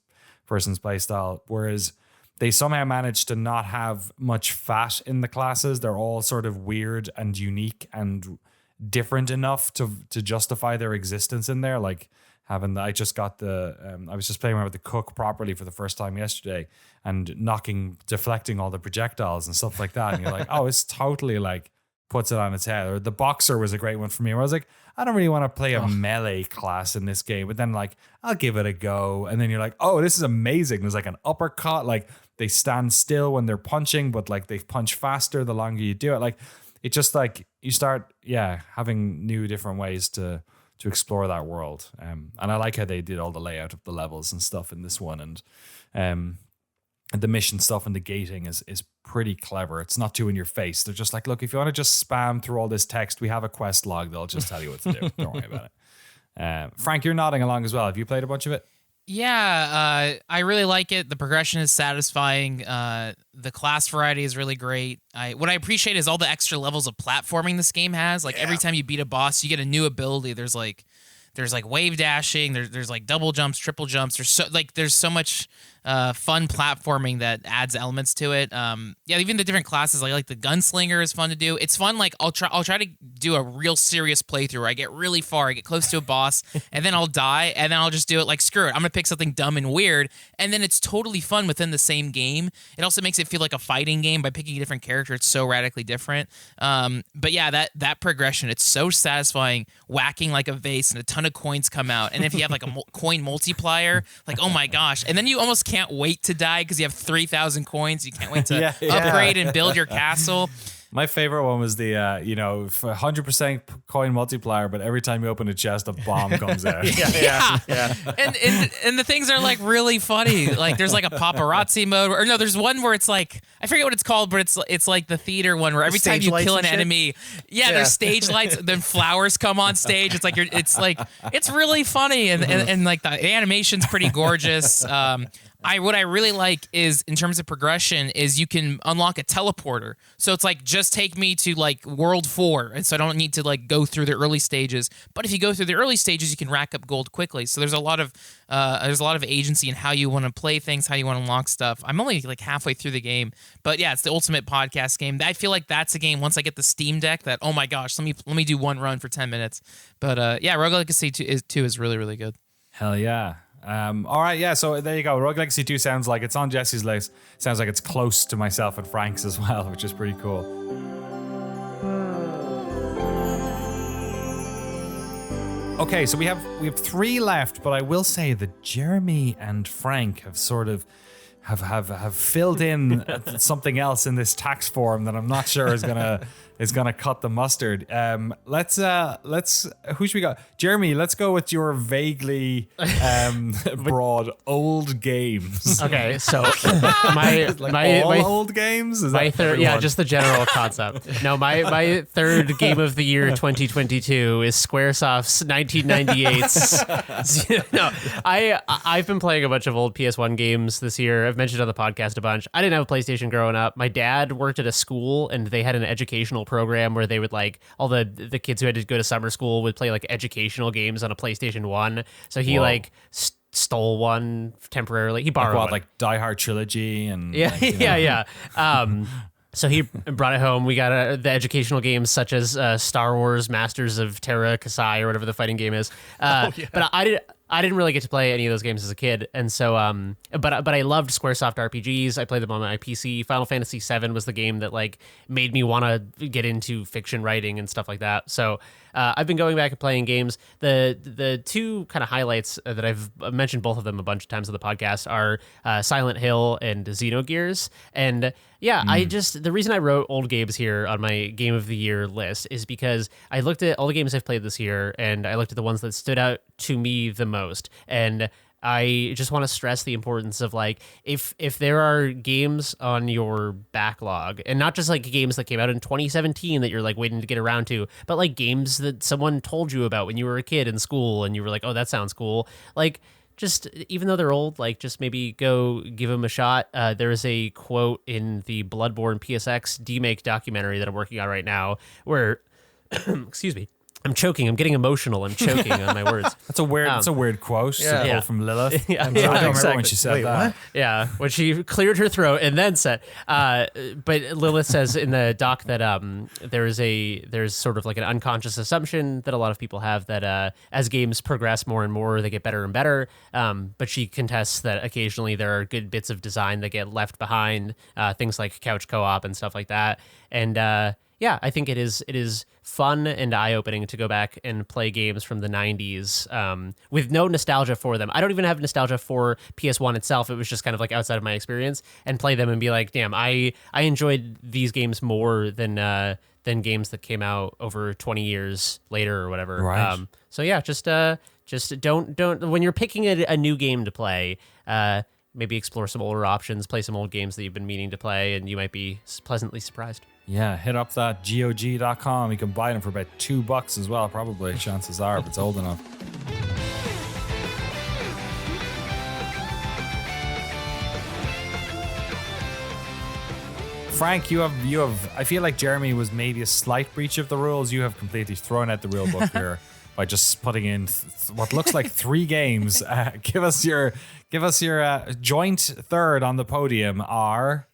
person's playstyle. Whereas they somehow managed to not have much fat in the classes. They're all sort of weird and unique and different enough to justify their existence in there. Like I just got I was just playing around with the cook properly for the first time yesterday and deflecting all the projectiles and stuff like that. And you're like, oh, it's totally like puts it on its head. Or the boxer was a great one for me, where I was like, I don't really want to play a melee class in this game, but then like, I'll give it a go. And then you're like, oh, this is amazing. There's like an uppercut, like they stand still when they're punching, but like they punch faster the longer you do it. Like it just like you start, having new different ways to explore that world. And I like how they did all the layout of the levels and stuff in this one. And the mission stuff and the gating is pretty clever. It's not too in your face. They're just like, look, if you want to just spam through all this text, we have a quest log. They'll just tell you what to do. Don't worry about it. Frank, you're nodding along as well. Have you played a bunch of it? Yeah, I really like it. The progression is satisfying. The class variety is really great. What I appreciate is all the extra levels of platforming this game has. Like every time you beat a boss, you get a new ability. There's like wave dashing. There's like double jumps, triple jumps. There's so much fun platforming that adds elements to it. Even the different classes, like the gunslinger is fun to do. It's fun. Like I'll try to do a real serious playthrough where I get really far, I get close to a boss, and then I'll die, and then I'll just do it like, screw it, I'm gonna pick something dumb and weird, and then it's totally fun within the same game. It also makes it feel like a fighting game by picking a different character. It's so radically different. But yeah, that progression, it's so satisfying, whacking like a vase and a ton of coins come out, and if you have like a coin multiplier, like, oh my gosh, and then you almost can't wait to die because you have 3,000 coins. You can't wait to upgrade and build your castle. My favorite one was the 100% coin multiplier, but every time you open a chest, a bomb comes out. And the things are like really funny. Like there's like a paparazzi mode, or no, there's one where it's like, I forget what it's called, but it's like the theater one where every time you kill an enemy, there's stage lights, then flowers come on stage. It's like it's really funny, and like the animation's pretty gorgeous. What I really like is, in terms of progression, is you can unlock a teleporter. So it's like, just take me to like World 4, and so I don't need to like go through the early stages. But if you go through the early stages, you can rack up gold quickly. So there's a lot of agency in how you want to play things, how you want to unlock stuff. I'm only like halfway through the game, but yeah, it's the ultimate podcast game. I feel like that's a game, once I get the Steam Deck, that, oh my gosh, let me do one run for 10 minutes. But Rogue Legacy 2 is really, really good. Hell yeah. All right, yeah, so there you go. Rogue Legacy 2 sounds like it's on Jesse's list. Sounds like it's close to myself and Frank's as well, which is pretty cool. Okay, so we have 3 left, but I will say that Jeremy and Frank have sort of have filled in something else in this tax form that I'm not sure is gonna cut the mustard. Let's who should we go? Jeremy, let's go with your vaguely broad old games. Okay, so my old games. Is my that third, everyone? just the general concept. No, my third game of the year 2022 is Squaresoft's 1998's. No, I've been playing a bunch of old PS1 games this year. I've mentioned on the podcast a bunch. I didn't have a PlayStation growing up. My dad worked at a school, and they had an educational program where they would like all the kids who had to go to summer school would play like educational games on a PlayStation 1. So he stole one temporarily. He borrowed one. Like Die Hard Trilogy and so he brought it home. We got the educational games such as Star Wars Masters of Terra Kasai or whatever the fighting game is. But I didn't really get to play any of those games as a kid, and so but I loved SquareSoft RPGs. I played them on my PC. Final Fantasy VII was the game that like made me want to get into fiction writing and stuff like that. So I've been going back and playing games. The two kind of highlights that I've mentioned, both of them a bunch of times on the podcast, are Silent Hill and Xenogears. And the reason I wrote old games here on my Game of the Year list is because I looked at all the games I've played this year, and I looked at the ones that stood out to me the most. And I just want to stress the importance of like if there are games on your backlog, and not just like games that came out in 2017 that you're like waiting to get around to, but like games that someone told you about when you were a kid in school and you were like, oh, that sounds cool. Like, just even though they're old, like just maybe go give them a shot. There is a quote in the Bloodborne PSX demake documentary that I'm working on right now where, excuse me, I'm choking. I'm getting emotional. I'm choking on my words. That's a weird quote. Yeah. To pull from Lilith. Yeah, I don't remember exactly. when she said that. What? Yeah, when she cleared her throat and then said, but Lilith says in the doc that there's sort of like an unconscious assumption that a lot of people have that as games progress more and more, they get better and better. But she contests that occasionally there are good bits of design that get left behind, things like couch co-op and stuff like that. And yeah, I think it is fun and eye-opening to go back and play games from the 90s with no nostalgia for them. I don't even have nostalgia for PS1 itself. It was just kind of like outside of my experience, and play them and be like, damn, I enjoyed these games more than games that came out over 20 years later or whatever. Right. So yeah, just don't when you're picking a new game to play, maybe explore some older options, play some old games that you've been meaning to play, and you might be pleasantly surprised. Yeah, hit up that GOG.com. You can buy them for about $2 as well, probably. Chances are, if it's old enough. Frank, you have. I feel like Jeremy was maybe a slight breach of the rules. You have completely thrown out the rule book here by just putting in what looks like 3 games. Give us your joint third on the podium.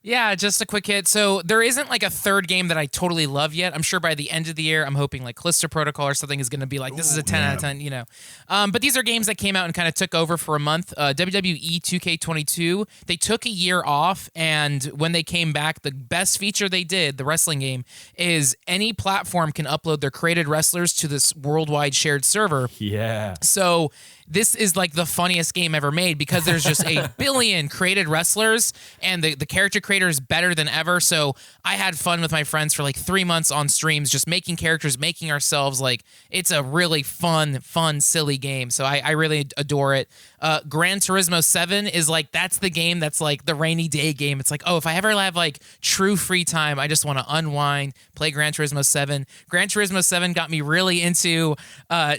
Yeah, just a quick hit. So there isn't like a third game that I totally love yet. I'm sure by the end of the year, I'm hoping like Callisto Protocol or something is going to be like, this is a 10 out of 10, you know. But these are games that came out and kind of took over for a month. WWE 2K22, they took a year off, and when they came back, the best feature they did, the wrestling game, is any platform can upload their created wrestlers to this worldwide shared server. Yeah. So this is like the funniest game ever made because there's just a billion created wrestlers, and the character creator is better than ever. So I had fun with my friends for like 3 months on streams, just making characters, making ourselves. Like, it's a really fun, silly game. So I really adore it. Gran Turismo 7 is like, that's the game that's like the rainy day game. It's like, oh, if I ever have like true free time, I just want to unwind, play Gran Turismo 7. Gran Turismo 7 got me really into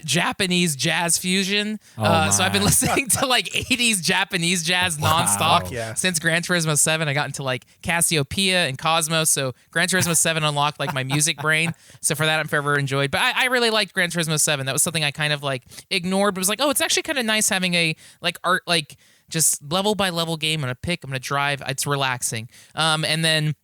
Japanese jazz fusion. So I've been listening to like 80s Japanese jazz nonstop since Gran Turismo 7. I got into like Cassiopeia and Cosmos. So Gran Turismo 7 unlocked like my music brain. So for that, I'm forever enjoyed. But I really liked Gran Turismo 7. That was something I kind of like ignored, but was like, oh, it's actually kind of nice having a like art, like just level by level game. I'm going to drive. It's relaxing. And then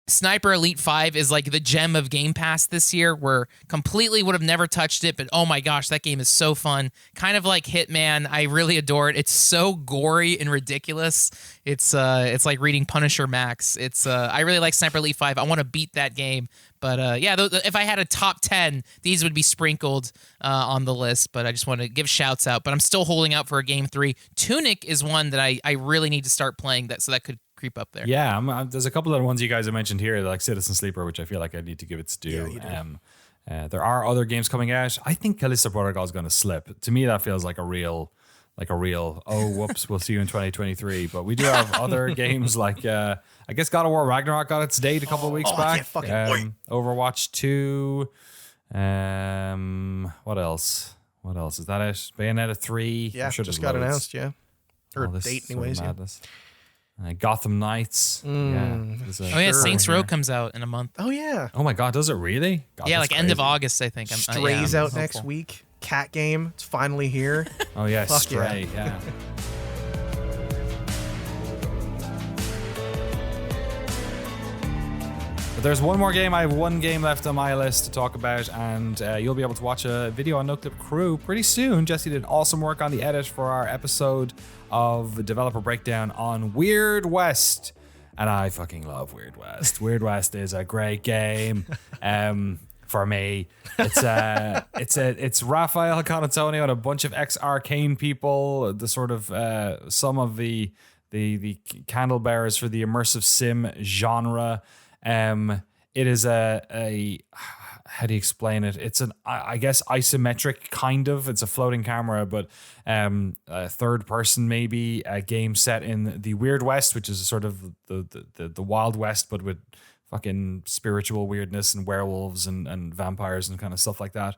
Sniper Elite 5 is like the gem of Game Pass this year, where completely would have never touched it, but oh my gosh, that game is so fun. Kind of like Hitman. I really adore it. It's so gory and ridiculous. It's like reading Punisher Max. I really like Sniper Elite 5. I want to beat that game. But yeah, if I had a top 10, these would be sprinkled on the list. But I just want to give shouts out. But I'm still holding out for a Game 3. Tunic is one that I really need to start playing, so that could creep up there. Yeah, there's a couple of ones you guys have mentioned here, like Citizen Sleeper, which I feel like I need to give its due. Yeah, there are other games coming out. I think Callisto Protocol is going to slip. To me, that feels like a real, oh, whoops, we'll see you in 2023. But we do have other games like, I guess God of War Ragnarok got its date a couple of weeks back. I can't fucking wait. Overwatch 2. What else? Is that it? Bayonetta 3. Yeah, just got announced, yeah. Or date, anyways. Yeah. Gotham Knights. Saints Row comes out in a month. Oh, yeah. Oh, my God. Does it really? God, yeah, like crazy. End of August, I think. Stray's out next week. Cat game. It's finally here. Oh, yeah. Fuck Stray. Yeah. There's one more game. I have one game left on my list to talk about, and you'll be able to watch a video on Noclip Crew pretty soon. Jesse did awesome work on the edit for our episode of Developer Breakdown on Weird West, and I fucking love Weird West. Weird West is a great game. For me, it's Raphael Conatonio and a bunch of ex-Arcane people, the sort of some of the candle bearers for the immersive sim genre. It is a how do you explain it? It's I guess isometric kind of. It's a floating camera, but a third person maybe. A game set in the Weird West, which is sort of the Wild West, but with fucking spiritual weirdness and werewolves and vampires and kind of stuff like that.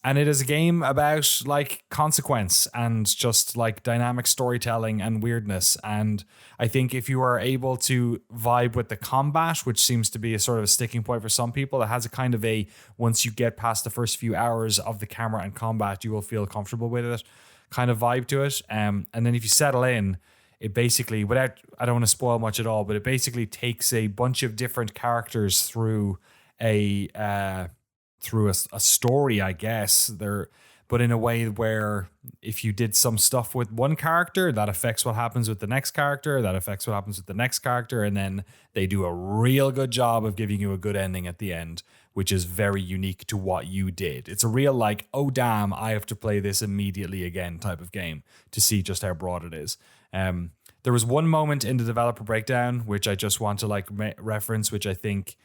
And it is a game about like consequence and just like dynamic storytelling and weirdness. And I think if you are able to vibe with the combat, which seems to be a sort of a sticking point for some people, it has a kind of a, once you get past the first few hours of the camera and combat, you will feel comfortable with it kind of vibe to it. And then if you settle in, it basically, I don't want to spoil much at all, but it basically takes a bunch of different characters through a story, I guess, but in a way where if you did some stuff with one character, that affects what happens with the next character, that affects what happens with the next character, and then they do a real good job of giving you a good ending at the end, which is very unique to what you did. It's a real like, oh damn, I have to play this immediately again type of game to see just how broad it is. There was one moment in the developer breakdown, which I just want to like reference, which I think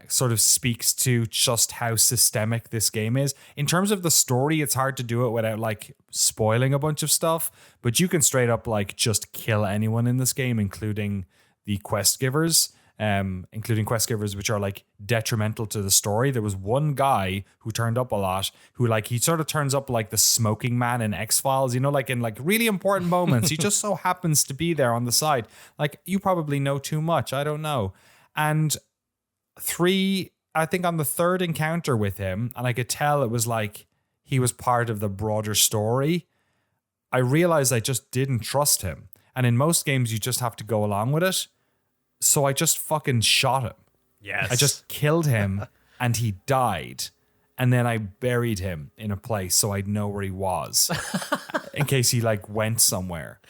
sort of speaks to just how systemic this game is. In terms of the story, it's hard to do it without like spoiling a bunch of stuff, but you can straight up like just kill anyone in this game, including the quest givers, which are like detrimental to the story. There was one guy who turned up a lot who like, he sort of turns up like the smoking man in X-Files, you know, like in like really important moments. He just so happens to be there on the side. Like you probably know too much. I don't know. And I think on the third encounter with him, and I could tell it was like he was part of the broader story, I realized I just didn't trust him. And in most games, you just have to go along with it. So I just fucking shot him. Yes. I just killed him and he died. And then I buried him in a place so I'd know where he was in case he like went somewhere.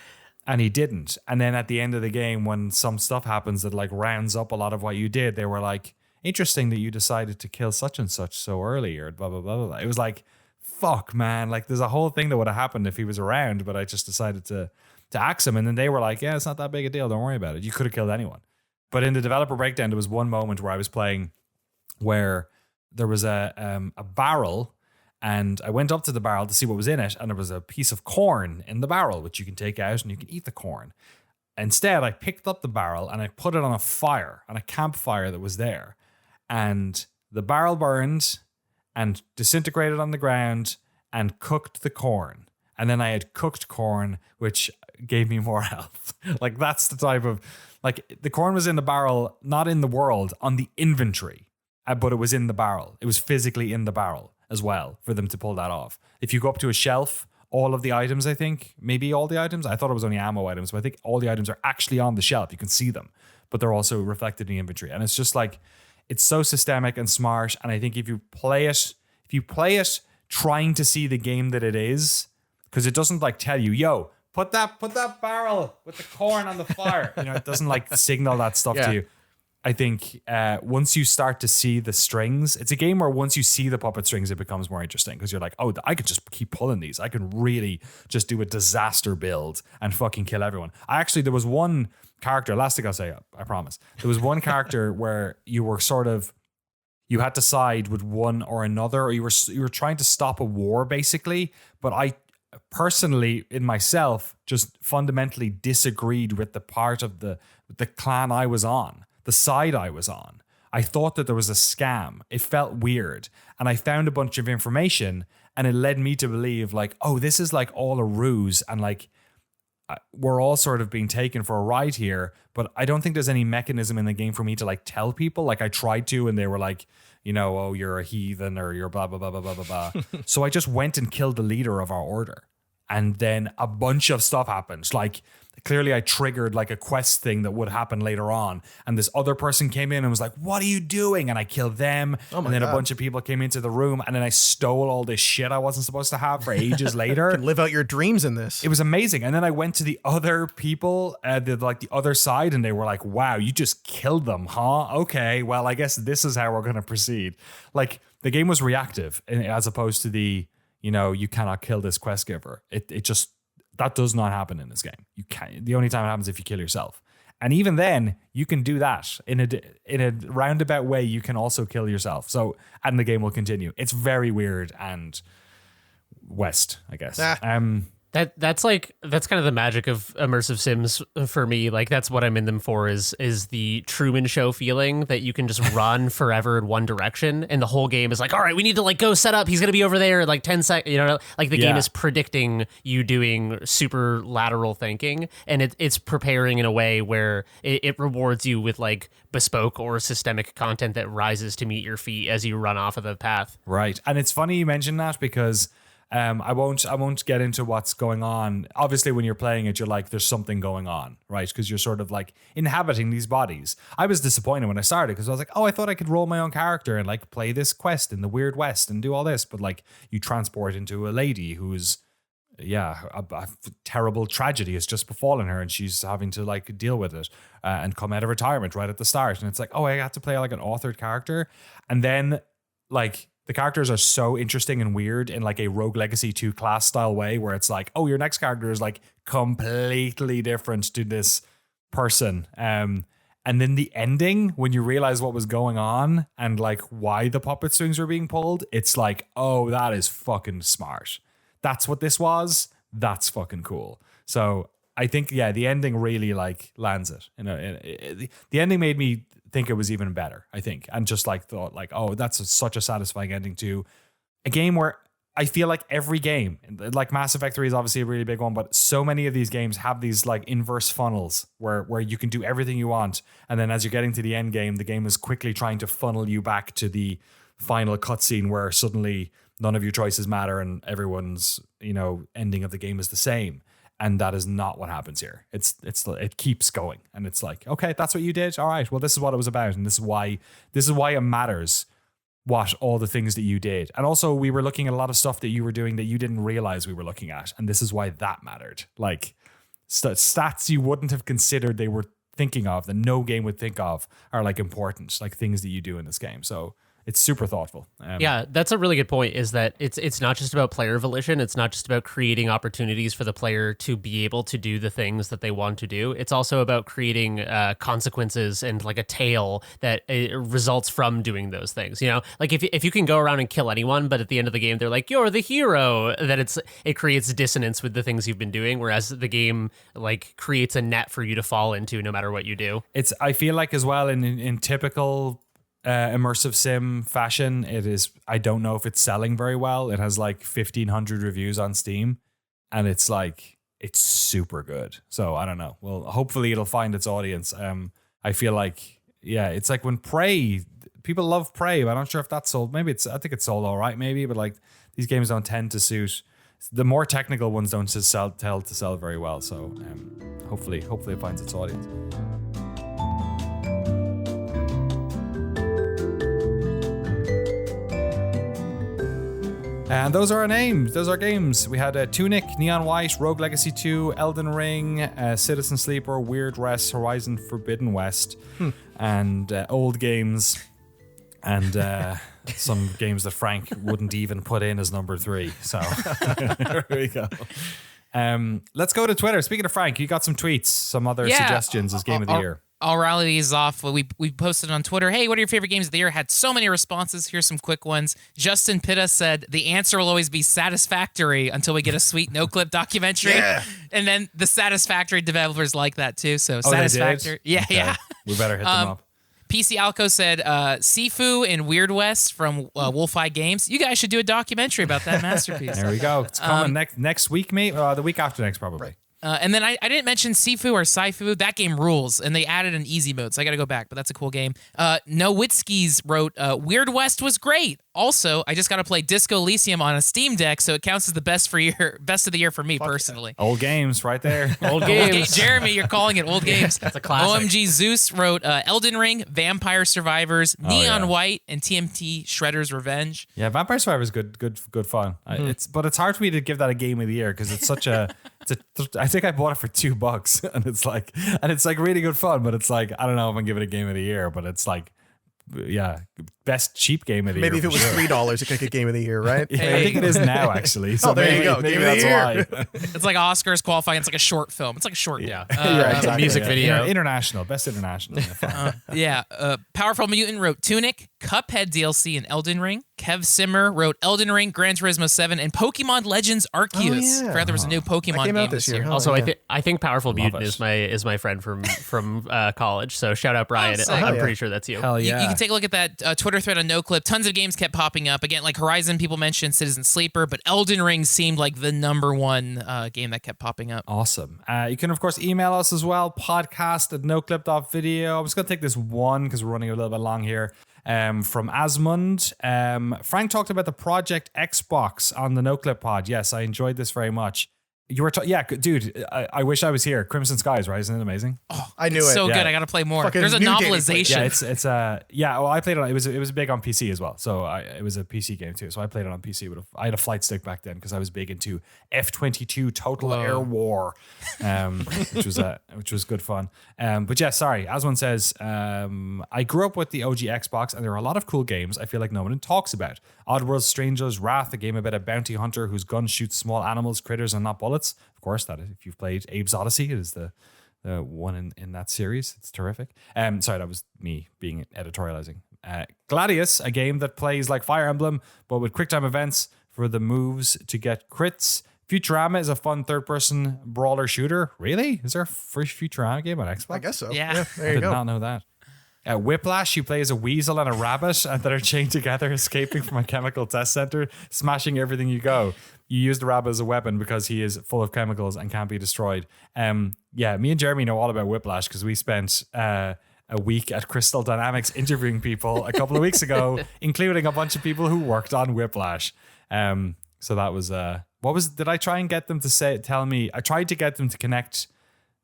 And he didn't. And then at the end of the game, when some stuff happens that like rounds up a lot of what you did, they were like, interesting that you decided to kill such and such so early or blah, blah, blah, blah, blah. It was like, fuck, man. Like there's a whole thing that would have happened if he was around, but I just decided to axe him. And then they were like, yeah, it's not that big a deal. Don't worry about it. You could have killed anyone. But in the developer breakdown, there was one moment where I was playing where there was a barrel, and I went up to the barrel to see what was in it, and there was a piece of corn in the barrel, which you can take out and you can eat the corn. Instead, I picked up the barrel and I put it on a campfire that was there. And the barrel burned and disintegrated on the ground and cooked the corn. And then I had cooked corn, which gave me more health. Like that's the type of, like the corn was in the barrel, not in the world, on the inventory, but it was in the barrel. It was physically in the barrel as well for them to pull that off. If you go up to a shelf, all of the items, I think, maybe all the items, I thought it was only ammo items, but I think all the items are actually on the shelf. You can see them, but they're also reflected in the inventory. And it's just like, it's so systemic and smart. And I think if you play it trying to see the game that it is, because it doesn't like tell you, yo, put that barrel with the corn on the fire. You know, it doesn't like signal that stuff to you. I think once you start to see the strings, it's a game where once you see the puppet strings, it becomes more interesting because you're like, oh, I could just keep pulling these. I can really just do a disaster build and fucking kill everyone. There was one character, last thing I'll say, I promise. There was one character where you were you had to side with one or another, or you were trying to stop a war basically. But I personally, in myself, just fundamentally disagreed with the part of the clan I was on. The side I was on. I thought that there was a scam. It felt weird. And I found a bunch of information and it led me to believe like, oh, this is like all a ruse and like we're all sort of being taken for a ride here. But I don't think there's any mechanism in the game for me to like tell people. Like I tried to and they were like, you know, oh, you're a heathen or you're blah, blah, blah, blah, blah, blah, blah. So I just went and killed the leader of our order. And then a bunch of stuff happened. Like clearly I triggered like a quest thing that would happen later on. And this other person came in and was like, what are you doing? And I killed them. And then a bunch of people came into the room and then I stole all this shit I wasn't supposed to have for ages later. You can live out your dreams in this. It was amazing. And then I went to the other people, the other side, and they were like, wow, you just killed them, huh? Okay, well, I guess this is how we're going to proceed. Like the game was reactive as opposed to the, you know, you cannot kill this quest giver. It just, that does not happen in this game. You can't. The only time it happens is if you kill yourself. And even then, you can do that in a roundabout way. You can also kill yourself. So, and the game will continue. It's very weird and West, I guess. That's kind of the magic of immersive sims for me. Like that's what I'm in them for is the Truman Show feeling that you can just run forever in one direction and the whole game is like, all right, we need to like go set up. He's gonna be over there in like 10 seconds. You know, like the game is predicting you doing super lateral thinking, and it's preparing in a way where it rewards you with like bespoke or systemic content that rises to meet your feet as you run off of the path. Right, and it's funny you mention that because. I won't get into what's going on. Obviously, when you're playing it, you're like, there's something going on, right? Because you're sort of like inhabiting these bodies. I was disappointed when I started because I was like, oh, I thought I could roll my own character and like play this quest in the Weird West and do all this. But like you transport into a lady who's, a terrible tragedy has just befallen her and she's having to like deal with it and come out of retirement right at the start. And it's like, oh, I got to play like an authored character. And then like, the characters are so interesting and weird in like a Rogue Legacy 2 class style way where it's like, oh, your next character is like completely different to this person. And then the ending, when you realize what was going on and like why the puppet strings were being pulled, it's like, oh, that is fucking smart. That's what this was. That's fucking cool. So I think, the ending really like lands it. You know, the ending made me think it was even better, I think, and just like thought like, oh, that's such a satisfying ending to a game where I feel like every game, like Mass Effect 3 is obviously a really big one, but so many of these games have these like inverse funnels where you can do everything you want, and then as you're getting to the end game, the game is quickly trying to funnel you back to the final cutscene where suddenly none of your choices matter and everyone's, ending of the game is the same. And that is not what happens here. It keeps going, and it's like, okay, that's what you did. All right, well, this is what it was about, and this is why it matters. What all the things that you did, and also we were looking at a lot of stuff that you were doing that you didn't realize we were looking at, and this is why that mattered. Like stats you wouldn't have considered they were thinking of, that no game would think of, are like important, like things that you do in this game. So. It's super thoughtful. Yeah, that's a really good point, is that it's not just about player volition. It's not just about creating opportunities for the player to be able to do the things that they want to do. It's also about creating consequences and like a tale that results from doing those things. You know, like if you can go around and kill anyone, but at the end of the game, they're like, you're the hero, that it creates dissonance with the things you've been doing, whereas the game like creates a net for you to fall into no matter what you do. I feel like as well in typical immersive sim fashion, it is, I don't know if it's selling very well. It has like 1,500 reviews on Steam, and it's like, it's super good. So I don't know. Well, hopefully it'll find its audience. I feel like, it's like when Prey, people love Prey, but I'm not sure if that's sold. Maybe I think it's sold all right, maybe, but like these games don't tend to suit. The more technical ones don't tell to sell very well. So hopefully it finds its audience. And those are our names. Those are our games. We had Tunic, Neon White, Rogue Legacy 2, Elden Ring, Citizen Sleeper, Weird West, Horizon Forbidden West, and old games, and some games that Frank wouldn't even put in as number 3. So there we go. Let's go to Twitter. Speaking of Frank, you got some tweets, some other suggestions as Game of the Year. I'll rally these off. We posted on Twitter, hey, what are your favorite games of the year? Had so many responses. Here's some quick ones. Justin Pitta said, the answer will always be Satisfactory until we get a sweet Noclip documentary. Yeah. And then the Satisfactory developers like that too. So Satisfactory. Yeah, okay. Yeah. We better hit them up. PC Alco said, Sifu in Weird West from Wolf Eye Games. You guys should do a documentary about that masterpiece. There we go. It's coming next week, mate. The week after next, probably. Right. And then I didn't mention Sifu or Saifu. That game rules, and they added an easy mode, so I got to go back, but that's a cool game. Nowitzki's wrote, Weird West was great. Also, I just got to play Disco Elysium on a Steam Deck, so it counts as the best of the year for me personally. Old games right there. Old games. Jeremy, you're calling it old games. That's a classic. OMG Zeus wrote Elden Ring, Vampire Survivors, Neon White, and TMT Shredder's Revenge. Yeah, Vampire Survivors good fun. But it's hard for me to give that a game of the year because it's such a. I think I bought it for $2 and it's like really good fun, but it's like, I don't know if I'm giving it a game of the year, but it's like best cheap game of the Maybe year. if it was $3, it could get game of the year, right? I think it is now, actually. So there you go. Maybe Game of the that's why. It's like Oscars qualifying. It's like a short film. It's like a short. Yeah. Exactly. Music video. International. Best international. Powerful Mutant wrote Tunic, Cuphead DLC, and Elden Ring. Kev Simmer wrote Elden Ring, Gran Turismo 7, and Pokemon Legends Arceus. Oh, yeah. Forgot there was a new Pokemon came game out this year. Oh, Also, yeah. I think Powerful Mutant it. is my friend from college. So shout out Brian. sick. I'm yeah. pretty sure that's you. Hell You yeah. can take a look at that Twitter thread on Noclip. Tons of games kept popping up. Again, like Horizon, people mentioned Citizen Sleeper, but Elden Ring seemed like the number one game that kept popping up. Awesome. You can, of course, email us as well, podcast@noclip.video. I'm just going to take this one because we're running a little bit long here. From Asmund. Frank talked about the Project Xbox on the Noclip pod. Yes, I enjoyed this very much. You were, dude, I wish I was here. Crimson Skies, right? Isn't it amazing? Oh, I knew it's it. so Yeah. good. I got to play more. Fucking There's a new game we played. novelization. Well, I played it on, it was big on PC as well. So it was a PC game too. So I played it on PC I had a flight stick back then because I was big into F-22 Total Air War, which was good fun. But yeah, sorry. As one says, I grew up with the OG Xbox and there are a lot of cool games I feel like no one talks about. Oddworld Stranger's Wrath, a game about a bounty hunter whose gun shoots small animals, critters, and not bullets. Of course, that if you've played Abe's Odyssey, it is the one in that series. It's terrific. Sorry, that was me being editorializing. Gladius, a game that plays like Fire Emblem, but with QuickTime events for the moves to get crits. Futurama is a fun third-person brawler shooter. Really? Is there a first Futurama game on Xbox? I guess so. Yeah. There I you did go. not know that. Whiplash, you play as a weasel and a rabbit that are chained together, escaping from a chemical test center, smashing everything you go. You use the rabbit as a weapon because he is full of chemicals and can't be destroyed. Me and Jeremy know all about Whiplash because we spent a week at Crystal Dynamics interviewing people a couple of weeks ago, including a bunch of people who worked on Whiplash. So that was did I try and get them to tell me? I tried to get them to connect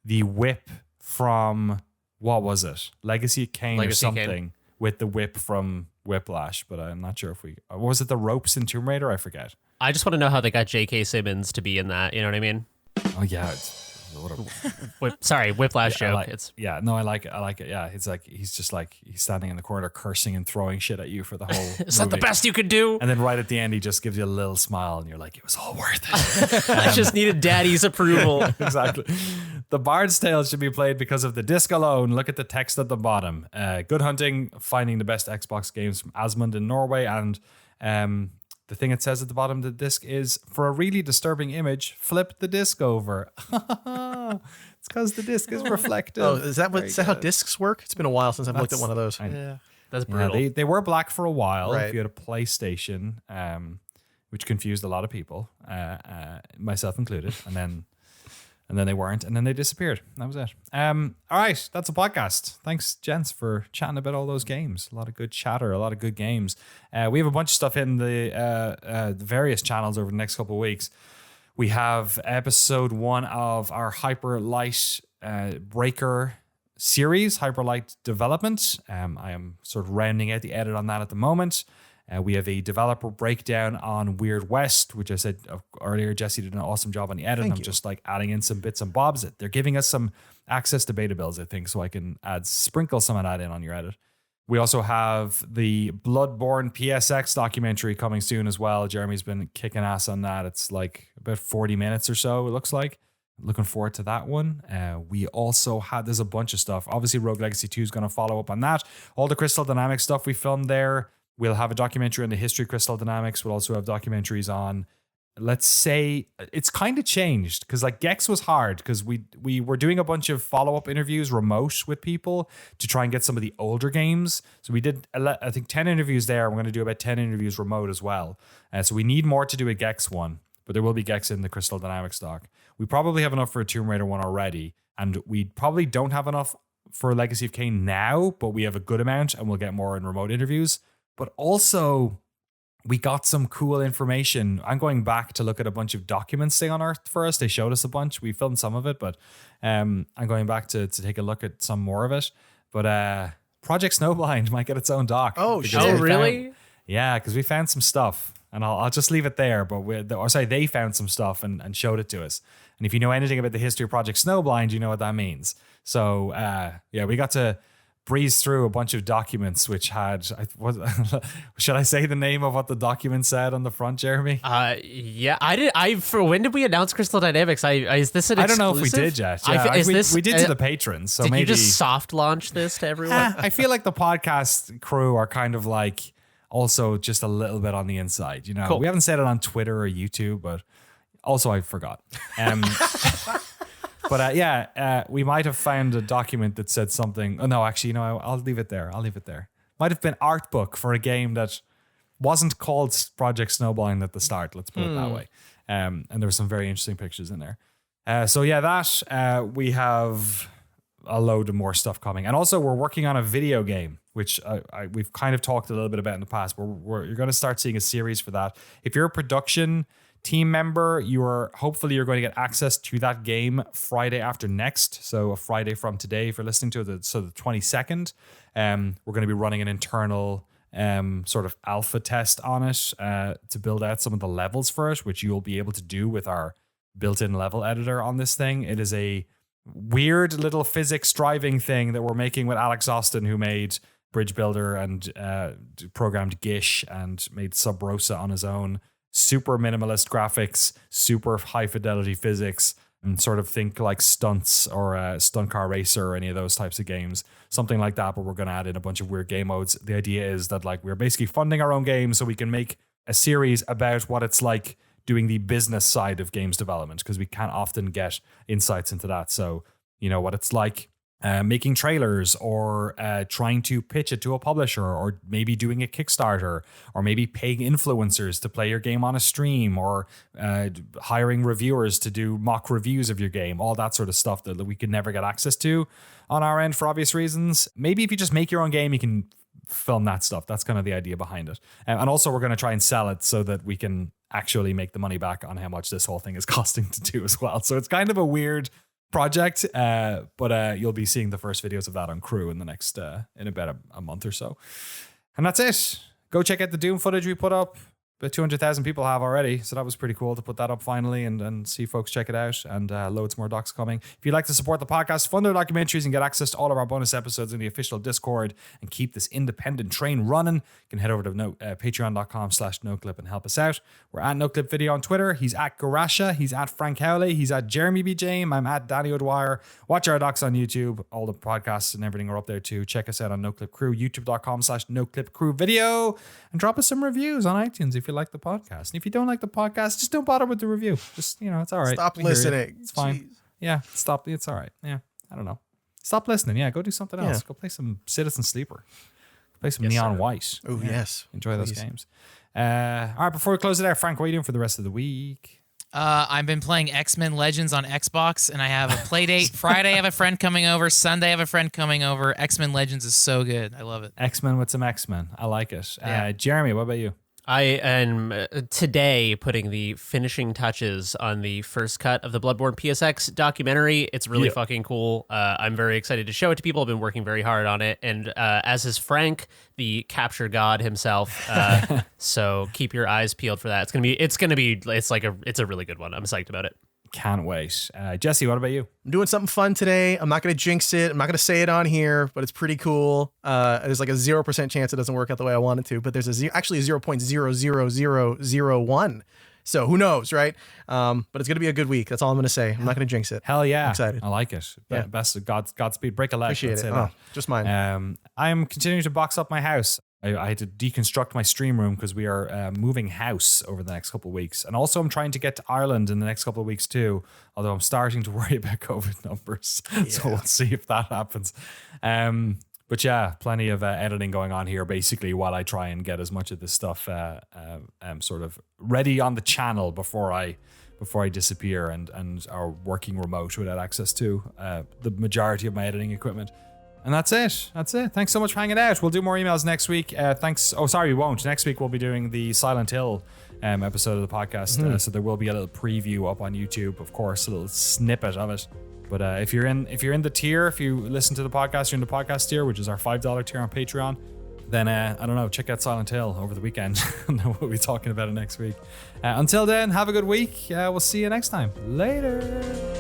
the whip from, what was it? Legacy of Kain or something with the whip from Whiplash, but I'm not sure if was it the ropes in Tomb Raider? I forget. I just want to know how they got J.K. Simmons to be in that. You know what I mean? Oh yeah, Whiplash joke. I like it. Yeah, it's like he's standing in the corner cursing and throwing shit at you for the whole. Is that the best you could do? And then right at the end, he just gives you a little smile, and you're like, it was all worth it. I just needed daddy's approval. Exactly. The Bard's Tale should be played because of the disc alone. Look at the text at the bottom. Good hunting, finding the best Xbox games from Asmund in Norway, and the thing it says at the bottom of the disc is, for a really disturbing image, flip the disc over. It's because the disc is reflective. Oh, is that how discs work? It's been a while since I've looked at one of those. That's brutal. Yeah, they were black for a while. Right. If you had a PlayStation, which confused a lot of people, myself included, and then they weren't, and then they disappeared. That was it. All right, that's a podcast. Thanks, gents, for chatting about all those games. A lot of good chatter, a lot of good games. We have a bunch of stuff in the various channels over the next couple of weeks. We have episode 1 of our Hyper Light Breaker series, Hyper Light Development. I am sort of rounding out the edit on that at the moment. We have a developer breakdown on Weird West, which I said earlier, Jesse did an awesome job on the edit. I'm just like adding in some bits and bobs. They're giving us some access to beta builds, I think, so I can sprinkle some of that in on your edit. We also have the Bloodborne PSX documentary coming soon as well. Jeremy's been kicking ass on that. It's like about 40 minutes or so, it looks like. Looking forward to that one. We also there's a bunch of stuff. Obviously, Rogue Legacy 2 is going to follow up on that. All the Crystal Dynamics stuff we filmed there. We'll have a documentary on the history of Crystal Dynamics. We'll also have documentaries on, let's say, it's kind of changed because like Gex was hard because we were doing a bunch of follow-up interviews remote with people to try and get some of the older games. So we did, I think, 10 interviews there. We're going to do about 10 interviews remote as well. So we need more to do a Gex one, but there will be Gex in the Crystal Dynamics doc. We probably have enough for a Tomb Raider one already, and we probably don't have enough for Legacy of Kain now, but we have a good amount and we'll get more in remote interviews. But also, we got some cool information. I'm going back to look at a bunch of documents they unearthed for us. They showed us a bunch. We filmed some of it, but I'm going back to take a look at some more of it. But Project Snowblind might get its own doc. Oh, shit. Oh, really? Yeah, because we found some stuff. And I'll just leave it there. But they found some stuff and showed it to us. And if you know anything about the history of Project Snowblind, you know what that means. So, we got to breezed through a bunch of documents which had, should I say the name of what the document said on the front, Jeremy? Yeah, I did. For when did we announce Crystal Dynamics? Is this an exclusive? I don't know if we did yet. Yeah, we did to the patrons. So did maybe you just soft launch this to everyone? I feel like the podcast crew are kind of like also just a little bit on the inside. You know, Cool. We haven't said it on Twitter or YouTube, but also I forgot. But we might have found a document that said something. Oh, no, actually, I'll leave it there. Might have been art book for a game that wasn't called Project Snowballing at the start. Let's put it that way. And there were some very interesting pictures in there. We have a load of more stuff coming. And also we're working on a video game, which we've kind of talked a little bit about in the past. You're going to start seeing a series for that. If you're a production team member, you're going to get access to that game Friday after next. So a Friday from today, if you're listening to it, so the 22nd, we're going to be running an internal sort of alpha test on it to build out some of the levels for it, which you'll be able to do with our built-in level editor on this thing. It is a weird little physics driving thing that we're making with Alex Austin, who made Bridge Builder and programmed Gish and made Sub Rosa on his own. Super minimalist graphics, super high fidelity physics, and sort of think like Stunts or Stunt Car Racer or any of those types of games. Something like that, but we're going to add in a bunch of weird game modes. The idea is that like we're basically funding our own games so we can make a series about what it's like doing the business side of games development, because we can't often get insights into that. So, what it's like making trailers or trying to pitch it to a publisher, or maybe doing a Kickstarter, or maybe paying influencers to play your game on a stream, or hiring reviewers to do mock reviews of your game, all that sort of stuff that we could never get access to on our end for obvious reasons. Maybe if you just make your own game, you can film that stuff. That's kind of the idea behind it. And also we're going to try and sell it so that we can actually make the money back on how much this whole thing is costing to do as well. So it's kind of a weird project, but you'll be seeing the first videos of that on Crew in the next in about a month or so. And that's it. Go check out the Doom footage we put up. But 200,000 people have already, so that was pretty cool to put that up finally and see folks check it out, and loads more docs coming. If you'd like to support the podcast, fund our documentaries, and get access to all of our bonus episodes in the official Discord and keep this independent train running, you can head over to patreon.com/Noclip and help us out. We're at Noclip Video on Twitter. He's at Garasha. He's at Frank Howley. He's at Jeremy B. James. I'm at Danny O'Dwyer. Watch our docs on YouTube. All the podcasts and everything are up there too. Check us out on Noclip Crew, youtube.com/Noclip Crew Video, and drop us some reviews on iTunes if you like the podcast. And if you don't like the podcast, just don't bother with the review. Just, it's all right. Stop listening. It's fine. Jeez. Yeah, stop. It's all right. Yeah, I don't know. Stop listening. Yeah, go do something else. Go play some Citizen Sleeper. Play some Neon White. Oh, yes. Enjoy those games. All right, before we close it out, Frank, what are you doing for the rest of the week? I've been playing X-Men Legends on Xbox, and I have a play date. Friday, I have a friend coming over. Sunday, I have a friend coming over. X-Men Legends is so good. I love it. X-Men with some X-Men. I like it. Yeah. Jeremy, what about you? I am today putting the finishing touches on the first cut of the Bloodborne PSX documentary. It's really fucking cool. I'm very excited to show it to people. I've been working very hard on it. And as is Frank, the capture god himself. So keep your eyes peeled for that. It's a really good one. I'm psyched about it. Can't wait. Jesse, what about you? I'm doing something fun today. I'm not going to jinx it. I'm not going to say it on here, but it's pretty cool. There's like a 0% chance it doesn't work out the way I want it to, but there's actually 0.00001. So who knows, right? But it's going to be a good week. That's all I'm going to say. I'm not going to jinx it. Hell yeah. I'm excited. I like it. Yeah. Best of Godspeed. Break a leg. Appreciate it. Oh, just mine. I'm continuing to box up my house. I had to deconstruct my stream room because we are moving house over the next couple of weeks. And also I'm trying to get to Ireland in the next couple of weeks too, although I'm starting to worry about COVID numbers. So we'll see if that happens. But yeah, plenty of editing going on here basically while I try and get as much of this stuff sort of ready on the channel before I disappear and are working remote without access to the majority of my editing equipment. And that's it. Thanks so much for hanging out. We'll do more emails next week. Thanks. Oh, sorry, we won't. Next week we'll be doing the Silent Hill episode of the podcast. So there will be a little preview up on YouTube, of course, a little snippet of it. But if you're in the tier, if you listen to the podcast, you're in the podcast tier, which is our $5 tier on Patreon, then I don't know, check out Silent Hill over the weekend. And we'll be talking about it next week. Until then, have a good week. We'll see you next time. Later.